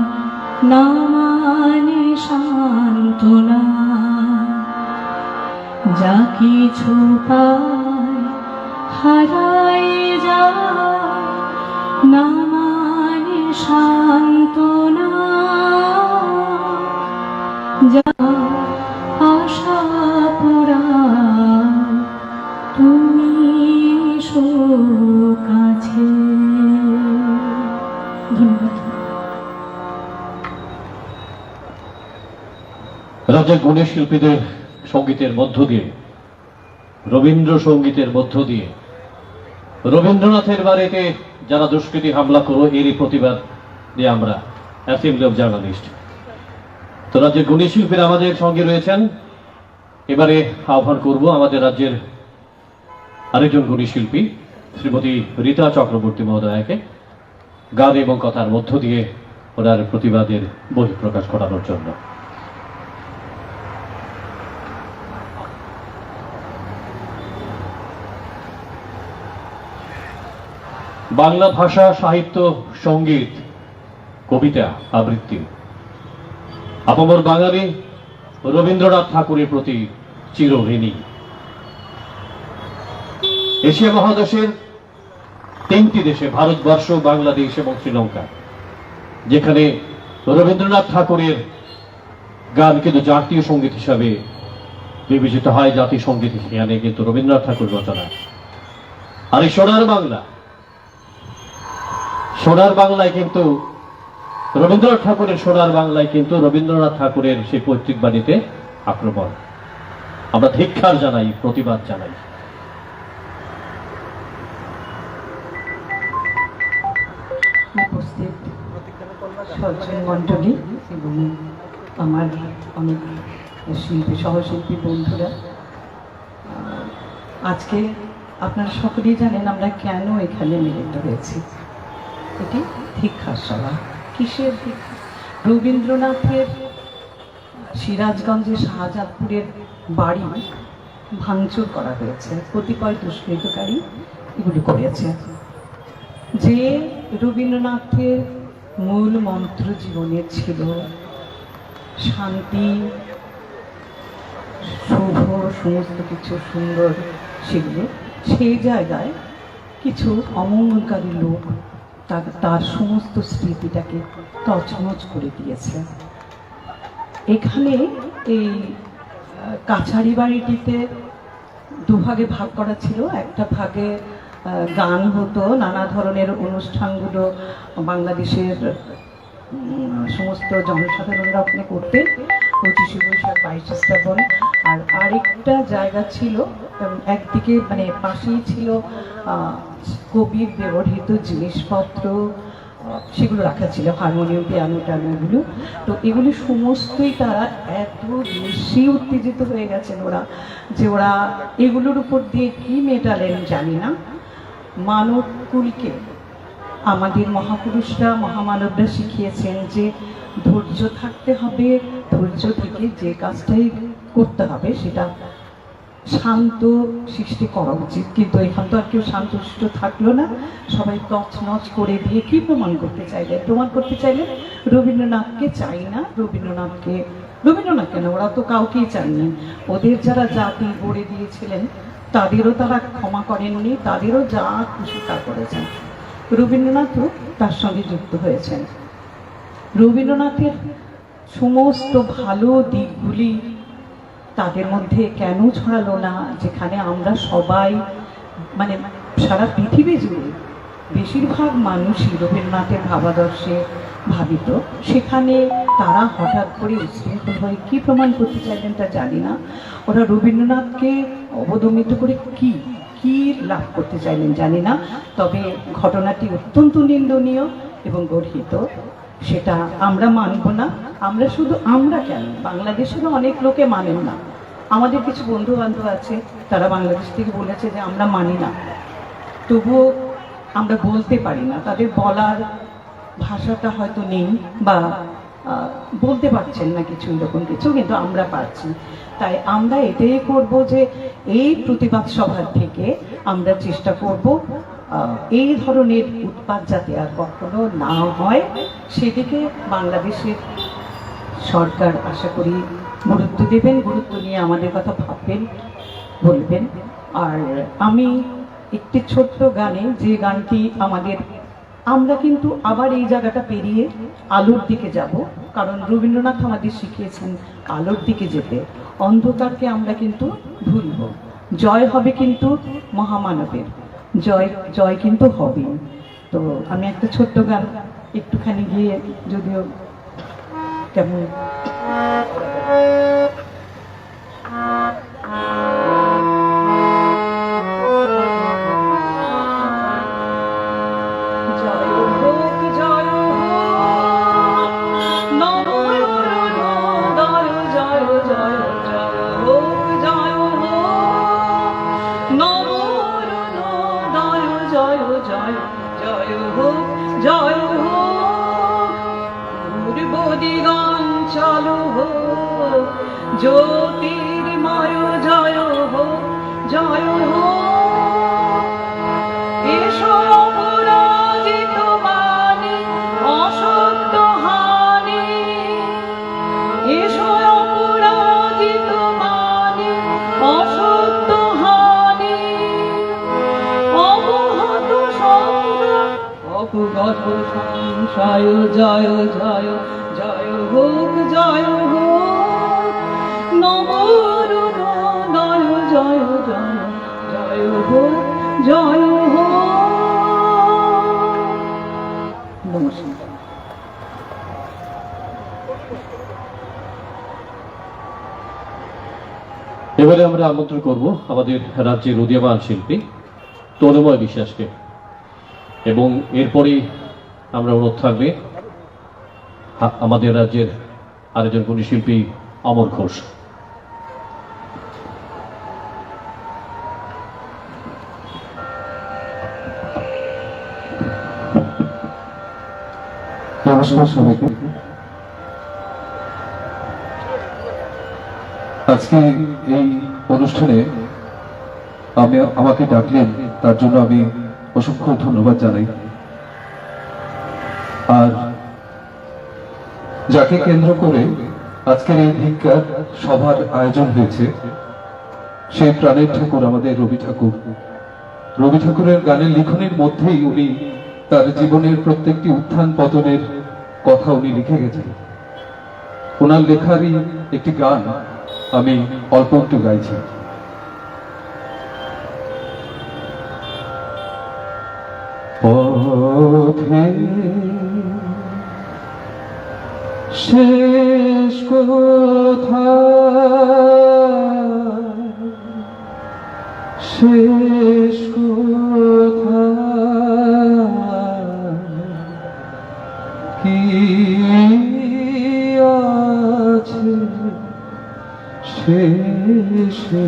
না মানে সান্ত্বনা। যা কিছু পায় হারায় যায়, না মানে সান্ত্বনা। যা আশা পুরা তুমি কাছে। ধন্যবাদ। রাজ্যের গুণী শিল্পীদের সঙ্গীতের মধ্য দিয়ে, রবীন্দ্রসঙ্গীতের মধ্য দিয়ে রবীন্দ্রনাথের বাড়িতে যারা দুষ্কৃতী হামলা করো এরই প্রতিবাদ দিয়ে আমরা অ্যাসেম্বলি অফ জার্নালিস্ট। তো রাজ্যের গুণী শিল্পীরা আমাদের সঙ্গে রয়েছেন। এবারে আহ্বান করব আমাদের রাজ্যের আরেকজন গুণী শিল্পী শ্রীমতী রীতা চক্রবর্তী মহোদয়াকে গান এবং কথার মধ্য দিয়ে ওনার প্রতিবাদের বহিঃপ্রকাশ করানোর জন্য। বাংলা ভাষা, সাহিত্য, সঙ্গীত, কবিতা, আবৃত্তি আপামর বাঙালি রবীন্দ্রনাথ ঠাকুরের প্রতি চিরঋণী। এশিয়া মহাদেশের 3টি দেশে, ভারতবর্ষ, বাংলাদেশ এবং শ্রীলঙ্কা, যেখানে রবীন্দ্রনাথ ঠাকুরের গান কিন্তু জাতীয় সঙ্গীত হিসাবে বিবেচিত হয়, জাতীয় সঙ্গীত হিসাবে কিন্তু রবীন্দ্রনাথ ঠাকুর রচনা। আর এই সোনার বাংলা, সোনার বাংলায় কিন্তু রবীন্দ্রনাথ ঠাকুরের সোনার বাংলায় কিন্তু রবীন্দ্রনাথ ঠাকুরের সেই পৈতৃক বাড়িতে আক্রমণ। আমরা ধিক্কার জানাই, প্রতিবাদ জানাই। উপস্থিত সজ্জন মণ্ডলী এবং আমার অনেক শিল্পী, সহশিল্পী বন্ধুরা, আজকে আপনারা সকলেই জানেন আমরা কেন এখানে মিলিত হয়েছি। এটি ধিক্কার সভা। কিসের ধিক্কার? রবীন্দ্রনাথের সিরাজগঞ্জের শাহজাদপুরের বাড়ি ভাঙচুর করা হয়েছে, কতিপয় দুষ্কৃতকারী এগুলি করেছে। যে রবীন্দ্রনাথের মূল মন্ত্র জীবনে ছিল শান্তি, শুভ, সমস্ত কিছু সুন্দর, সেগুলো সেই জায়গায় কিছু অমঙ্গলকারী লোক তার সমস্ত স্মৃতিটাকে তছনছ করে দিয়েছে। এখানে এই কাছারি বাড়িটিতে দুভাগে ভাগ করা ছিল। একটা ভাগে গান হতো, নানা ধরনের অনুষ্ঠানগুলো বাংলাদেশের সমস্ত জনসাধারণরা ওখানে করতেন, 25শে বৈশাখ, 22শে শ্রাবণ। আর আরেকটা জায়গা ছিল, একদিকে মানে পাশেই ছিল কবির ব্যবহৃত জিনিসপত্র, সেগুলো রাখা ছিল, হারমোনিয়াম, পিয়ানো টানোগুলো। তো এগুলি সমস্তই তারা এত বেশি উত্তেজিত হয়ে গেছেন যে ওরা এগুলোর উপর দিয়ে কি মেটালেন জানি না। মানবকুলকে আমাদের মহাপুরুষরা, মহামানবরা শিখিয়েছেন যে ধৈর্য থাকতে হবে, ধৈর্য থেকে যে কাজটাই করতে হবে সেটা শান্ত সৃষ্টি করা উচিত। কিন্তু এখান তো আর কেউ শান্তশিষ্ট থাকলো না, সবাই তছনছ করে দিয়ে কি প্রমাণ করতে চাইলেন? প্রমাণ করতে চাইলেন রবীন্দ্রনাথকে চাই না, রবীন্দ্রনাথ কেন, ওরা তো কাউকেই চাননি। ওদের যারা জাতি গড়ে দিয়েছিলেন তাদেরও তারা ক্ষমা করেননি, তাদেরও যা খুশি তা করেছেন। রবীন্দ্রনাথও তার সঙ্গে যুক্ত হয়েছেন। রবীন্দ্রনাথের সমস্ত ভালো দিকগুলি তাদের মধ্যে কেন ছড়ালো না, যেখানে আমরা সবাই মানে সারা পৃথিবী জুড়ে বেশিরভাগ মানুষই রবীন্দ্রনাথের ভাবাদর্শে ভাবিত, সেখানে তারা হঠাৎ করে উচ্ছৃঙ্খল হয়ে কি প্রমাণ করতে চাইলেন তা জানি না। ওরা রবীন্দ্রনাথকে অবদমিত করে কি লাভ করতে চাইলেন জানি না। তবে ঘটনাটি অত্যন্ত নিন্দনীয় এবং গর্হিত, সেটা আমরা মানব না। আমরা শুধু, আমরা কেন, বাংলাদেশেরও অনেক লোকে মানেন না। আমাদের কিছু বন্ধু বান্ধব আছে, তারা বাংলাদেশ থেকে বলেছে যে আমরা মানি না, তবুও আমরা বলতে পারি না। তাদের বলার ভাষাটা হয়তো নেই বা বলতে পারছেন না কিছু, এরকম কিছু, কিন্তু আমরা পারছি। তাই আমরা এটাই করব যে এই প্রতিবাদ সভার থেকে আমরা চেষ্টা করব এই ধরনের উৎপাত যাতে আর কখনো না হয়, সেদিকে বাংলাদেশের সরকার আশা করি গুরুত্ব দেবেন, গুরুত্ব নিয়ে আমাদের কথা ভাববেন, বলবেন। আর আমি একটি ছোট্ট গানে, যে গানটি আমরা কিন্তু আবার এই জায়গাটা পেরিয়ে আলোর দিকে যাব, কারণ রবীন্দ্রনাথ আমাদের শিখিয়েছেন আলোর দিকে যেতে। অন্ধকারকে আমরা কিন্তু ভুলব, জয় হবে কিন্তু মহামানবের, জয় কিন্তু হবে। তো আমি একটা ছোট্ট গান একটুখানি গিয়ে, যদিও কেমন আলো হোক, জ্যোতির্ময় জয় হোক, জয় হোক। এসো অপরাজিত বাণী, অসত্য হানি, এসো অপরাজিত বাণী, অসত্য হানি, অবহত সংগ্রাম, অপগত সংশয়, জয় জয় জয় হোক, জয় হোক। নবরুণোদয়, জয় জয় জয় হোক, জয় হোক। নমস্কার। এবারে আমরা আমন্ত্রণ করব আমাদের রাজ্যের উদীয়মান শিল্পী তনুময় বিশ্বাসকে, এবং এরপরেই আমরা অনুরোধ থাকবে আমাদের রাজ্যের আরেকজন গুণী শিল্পী অমর ঘোষ। নমস্কার সবাইকে। আজকে এই অনুষ্ঠানে আমাকে ডাকলেন, তার জন্য আমি অসংখ্য ধন্যবাদ জানাই। আর যাকে কেন্দ্র করে আজকের এই ভিক্ষার সভার আয়োজন হয়েছে, সেই প্রাণের ঠাকুর আমাদের রবি ঠাকুর। রবি ঠাকুরের গানের লিখনের মধ্যেই উনি তার জীবনের প্রত্যেকটি উত্থান পতনের কথা উনি লিখে গেছেন। ওনার লেখারই একটি গান আমি অল্প একটু গাইছি। পথে শেষ কথা, শেষ কথা কি আছে শেষে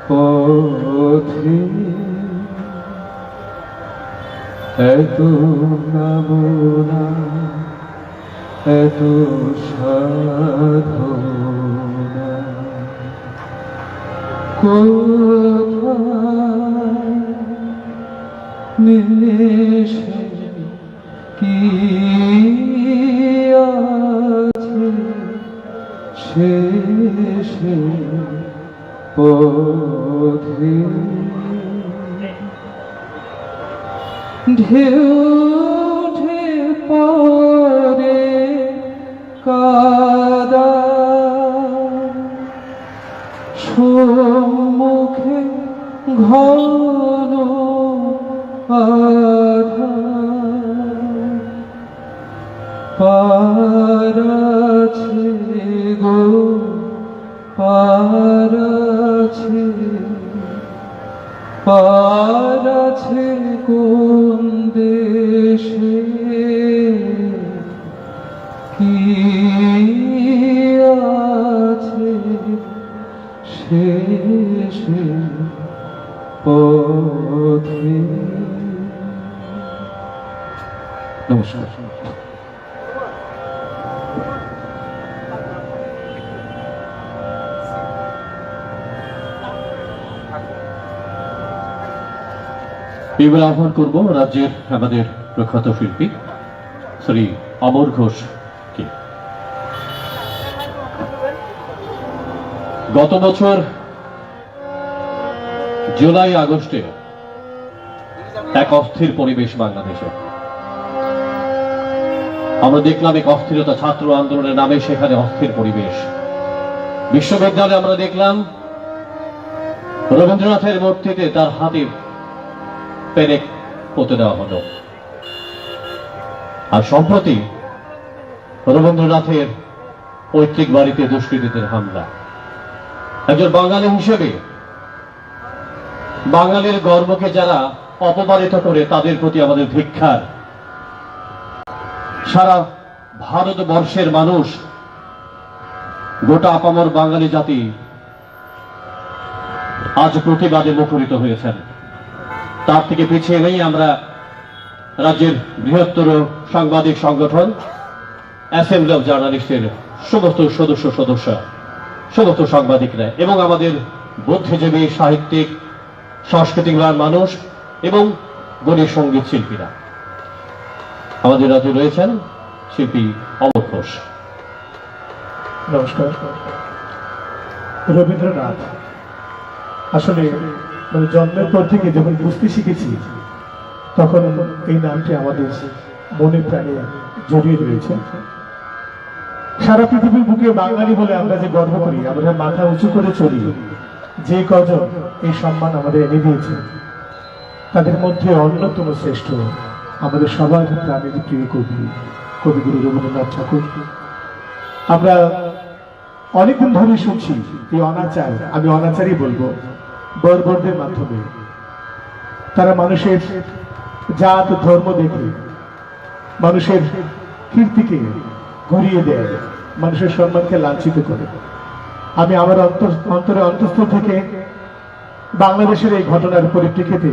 পথে, এত নামনা এত সাধনা, কোথায় নেশে কি আছে শেষে পথে, ঢেউ উঠে পরে কাদা, সম্মুখে ঘন আধার, পার আছে গো পার আছে, পার আছে কোন দেশে কি আছে শেষে পথে। নমস্কার। এবার আহ্বান করব রাজ্যের আমাদের প্রখ্যাত শিল্পী শ্রী অমর ঘোষকে। গত বছর জুলাই আগস্টে এক অস্থির পরিবেশ বাংলাদেশে। আমরা দেখলাম এক অস্থিরতা, ছাত্র আন্দোলনের নামে সেখানে অস্থির পরিবেশ। বিশ্ববিদ্যালয়ে আমরা দেখলাম রবীন্দ্রনাথের মূর্তিতে তার হাতে পেরেক পুঁতে দেওয়া হলো। আর সম্প্রতি রবীন্দ্রনাথের পৈতৃক বাড়িতে দুষ্কৃতীদের হামলা। একজন বাঙালি হিসেবে বাঙালির গর্বকে যারা অপমানিত করে, তাদের প্রতি আমাদের ধিক্কার। সারা ভারতবর্ষের মানুষ, গোটা আপামর বাঙালি জাতি আজ প্রতিবাদে মুখরিত হয়েছেন। তার থেকে পিছিয়ে নেই আমরা রাজ্যের বৃহত্তর সাংবাদিক সংগঠন অ্যাসেম্বলি অফ জার্নালিস্টের সমস্ত সদস্য সমস্ত সাংবাদিকরা এবং আমাদের বুদ্ধিজীবী, সাহিত্যিক, সাংস্কৃতিক মানুষ এবং গণী সঙ্গীত শিল্পীরা। আমাদের রাজ্যে রয়েছেন শিল্পী অমর ঘোষ। নমস্কার। রবীন্দ্রনাথ আসলে মানে জন্মের পর থেকে যখন বুঝতে শিখেছি তখন এই নামটি আমাদের মনে প্রাণে জড়িয়ে রয়েছে। সারা পৃথিবীর বুকে বাঙালি বলে আমরা যে গর্ব করি, আমরা মাথা উঁচু করে চলি, যে কজন এই সম্মান আমাদের এনে দিয়েছে তাদের মধ্যে অন্যতম শ্রেষ্ঠ আমাদের সবার প্রাণের প্রিয় কবিগুরু রবীন্দ্রনাথ ঠাকুর। আমরা অনেকদিন ধরে শুনছি এই অনাচার, আমি অনাচারই বলবো, বর্বরদের মাধ্যমে তারা মানুষের জাত ধর্ম দেখে মানুষের কীর্তিকে ঘুরিয়ে দেয়, মানুষের সম্মানকে লাঞ্ছিত করে। আমি আমার অন্তরে অন্তঃস্থল থেকে বাংলাদেশের এই ঘটনার পরিপ্রেক্ষিতে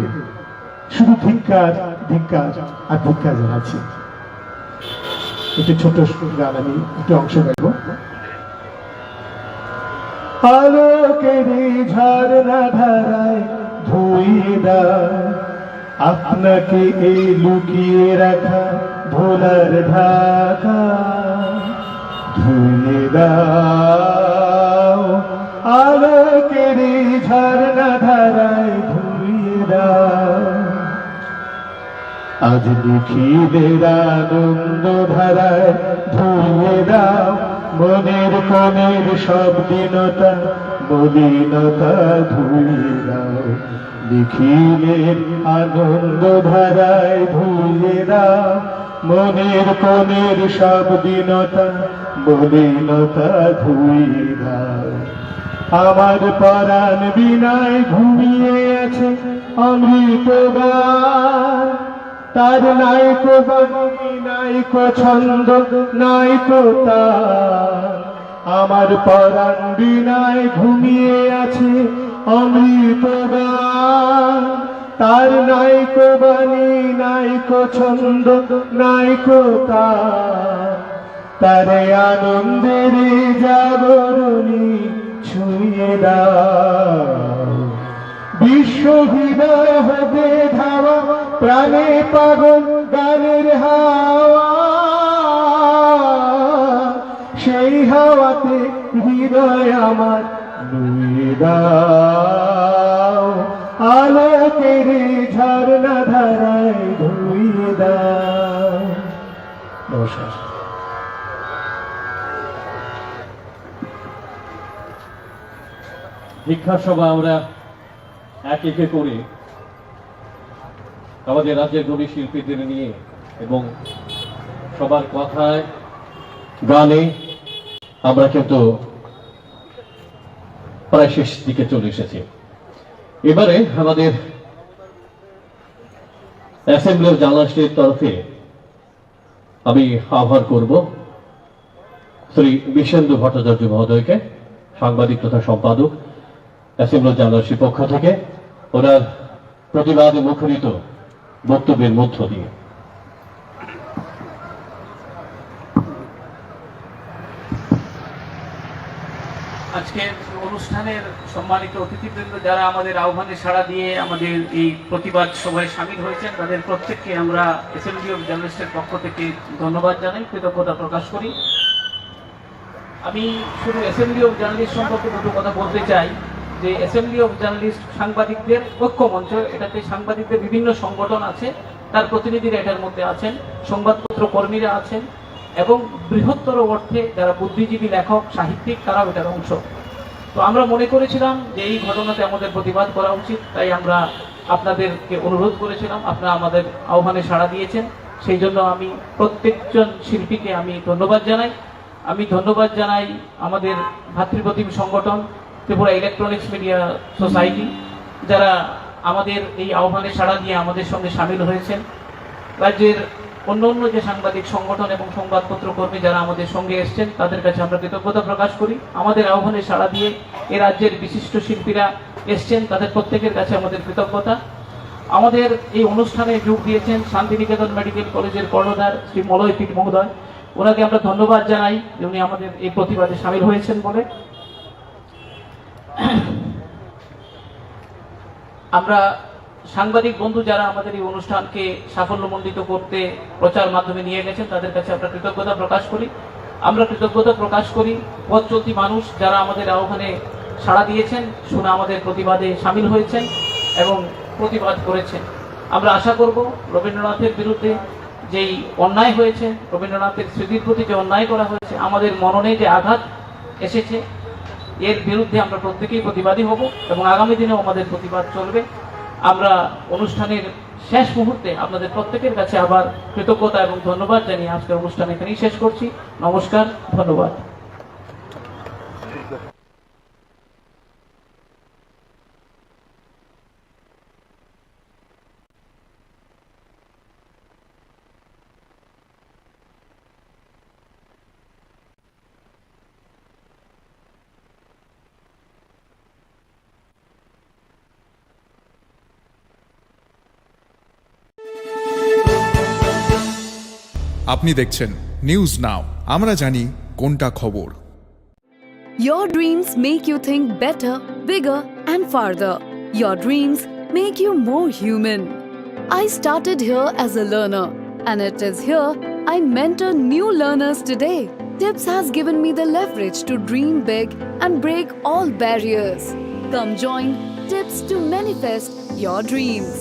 শুধু ধিক্কার আর ধিক্কার জানাচ্ছি। একটি ছোট গান আমি একটু অংশ গাইব। আলোকের ঝর্ণা ধারায় ধুইয়ে দাও আপনাকে এই লুকিয়ে রাখা ভোলার ঢাকা, ধুইয়ে দাও আলোকের ঝর্ণা ধারায় ধুইয়ে দাও। আজ দুঃখীদের আনন্দ ধারায় ধুইয়ে দাও মনের কোণের সব দীনতা মলিনতা ধুইয়ে দাও। নিখিলের আনন্দ ধারায় ধুইয়ে দাও মনের কোণের সব দীনতা মলিনতা ধুইয়ে দাও। আমার পরাণ বিনায় ঘুমিয়ে আছে অমৃত গান, তার নাইকো বাণী নাইকো ছন্দ নাইকো তার। আমার পরাণ বিনায় ঘুমিয়ে আছে অমৃত গান, তার নাইকো বাণী নাইকো ছন্দ নাইকো তার। তারে আনন্দের জাগরণী ছুঁয়ে দাও। বিশ্ব হৃদয় হবে ধাওয়া প্রাণে পাগল গানের হাওয়া, সেই হাওয়াতে হৃদয় আমার নুয়ে দাও আলোকের ঝর্ণা ধারায় ধুইয়ে দাও। নমস্কার। ভিক্ষা সভা আমরা এক একে করে আমাদের রাজ্যের গণী শিল্পীদের নিয়ে এবং সবার কথায় গানে আমরা কিন্তু প্রায় শেষ দিকে চলে এসেছি। এবারে আমাদের অ্যাসেম্বলি অফ জার্নালিস্টের তরফে আমি আহ্বান করব শ্রী বিশেন্দু ভট্টাচার্য মহোদয়কে, সাংবাদিক তথা সম্পাদক অ্যাসেম্বলি অফ জার্নালিস্টের পক্ষ থেকে, ওনার প্রতিবাদে মুখরিত বক্তব্যের মধ্য দিয়ে। আজকের অনুষ্ঠানের সম্মানিত অতিথিবৃন্দ যারা আমাদের আহ্বানে সাড়া দিয়ে আমাদের এই প্রতিবাদ সভায় সামিল হয়েছেন, তাদের প্রত্যেককে আমরা অ্যাসেম্বলি অফ জার্নালিস্টের পক্ষ থেকে ধন্যবাদ জানাই, কৃতজ্ঞতা প্রকাশ করি। আমি শুধু অ্যাসেম্বলি অফ জার্নালিস্ট সম্পর্কে দুটো কথা বলতে চাই যে অ্যাসেম্বলি অফ জার্নালিস্ট সাংবাদিকদের ঐক্য মঞ্চ, এটাতে সাংবাদিকদের বিভিন্ন সংগঠন আছে, তার প্রতিনিধিরা এটার মধ্যে আছেন, সংবাদপত্র কর্মীরা আছেন এবং বৃহত্তর অর্থে যারা বুদ্ধিজীবী, লেখক, সাহিত্যিক তারাও এটার অংশ। তো আমরা মনে করেছিলাম যে এই ঘটনাতে আমাদের প্রতিবাদ করা উচিত, তাই আমরা আপনাদেরকে অনুরোধ করেছিলাম, আপনারা আমাদের আহ্বানে সাড়া দিয়েছেন, সেই জন্য আমি প্রত্যেকজন শিল্পীকে আমি ধন্যবাদ জানাই। আমি ধন্যবাদ জানাই আমাদের ভাতৃপ্রতিম সংগঠন ত্রিপুরা ইলেকট্রনিক্স মিডিয়া সোসাইটি, যারা আমাদের এই আহ্বানে সাড়া দিয়ে আমাদের সঙ্গে সামিল হয়েছেন। রাজ্যের অন্য যে সাংবাদিক সংগঠন এবং সংবাদপত্র কর্মী যারা আমাদের সঙ্গে এসছেন, তাদের কাছে আমরা কৃতজ্ঞতা প্রকাশ করি। আমাদের আহ্বানে সাড়া দিয়ে এ রাজ্যের বিশিষ্ট শিল্পীরা এসছেন, তাদের প্রত্যেকের কাছে আমাদের কৃতজ্ঞতা। আমাদের এই অনুষ্ঠানে যোগ দিয়েছেন শান্তিনিকেতন মেডিকেল কলেজের কর্ণধার শ্রী মলয় পিট মহোদয়, ওনাকে আমরা ধন্যবাদ জানাই যে উনি আমাদের এই প্রতিবাদে সামিল হয়েছেন বলে। আমরা সাংবাদিক বন্ধু যারা আমাদের এই অনুষ্ঠানকে সাফল্যমণ্ডিত করতে প্রচার মাধ্যমে নিয়ে গেছেন তাদের কাছে আমরা কৃতজ্ঞতা প্রকাশ করি। আমরা কৃতজ্ঞতা প্রকাশ করি পথ চলতি মানুষ যারা আমাদের আহ্বানে সাড়া দিয়েছেন, শুনে আমাদের প্রতিবাদে সামিল হয়েছেন এবং প্রতিবাদ করেছেন। আমরা আশা করব রবীন্দ্রনাথের বিরুদ্ধে যেই অন্যায় হয়েছে, রবীন্দ্রনাথের স্মৃতির প্রতি যে অন্যায় করা হয়েছে, আমাদের মননে যে আঘাত এসেছে, এর বিরুদ্ধে আমরা প্রত্যেকেই প্রতিবাদী হব এবং আগামী দিনেও আমাদের প্রতিবাদ চলবে। আমরা অনুষ্ঠানের শেষ মুহূর্তে আপনাদের প্রত্যেকের কাছে আবার কৃতজ্ঞতা এবং ধন্যবাদ জানিয়ে আজকের অনুষ্ঠান এখানেই শেষ করছি। নমস্কার, ধন্যবাদ। আপনি দেখছেন নিউজ নাও, আমরা জানি কোনটা খবর। Your dreams make you think better, bigger, and farther. Your dreams make you more human. I started here as a learner, and it is here I mentor new learners today. Tips has given me the leverage to dream big and break all barriers. Come join Tips to manifest your dreams.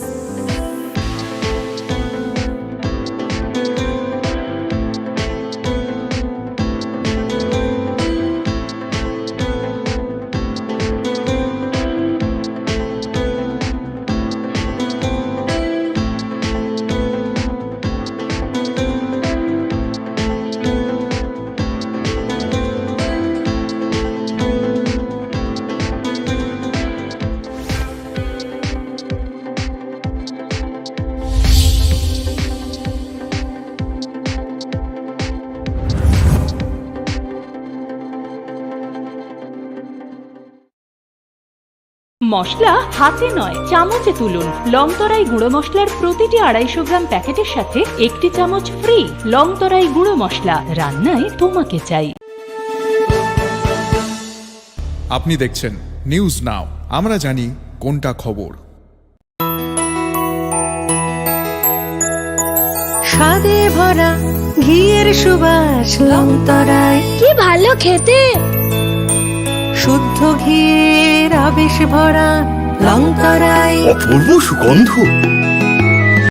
মশলা হাতে নয় চামচে তুলুন। লংতরাই গুঁড়ো মশলার প্রতিটি 250 গ্রাম প্যাকেটের সাথে একটি চামচ ফ্রি। লংতরাই গুঁড়ো মশলা, রান্নায় তোমাকে চাই। আপনি দেখছেন নিউজ নাও, আমরা জানি কোনটা খবর। স্বাদে ভরা ঘিয়ের সুবাস লংতরায়, কি ভালো খেতে। শুদ্ধ ঘিয়ের আবেশ ভরা লংতরায়, অপূর্ব সুগন্ধ।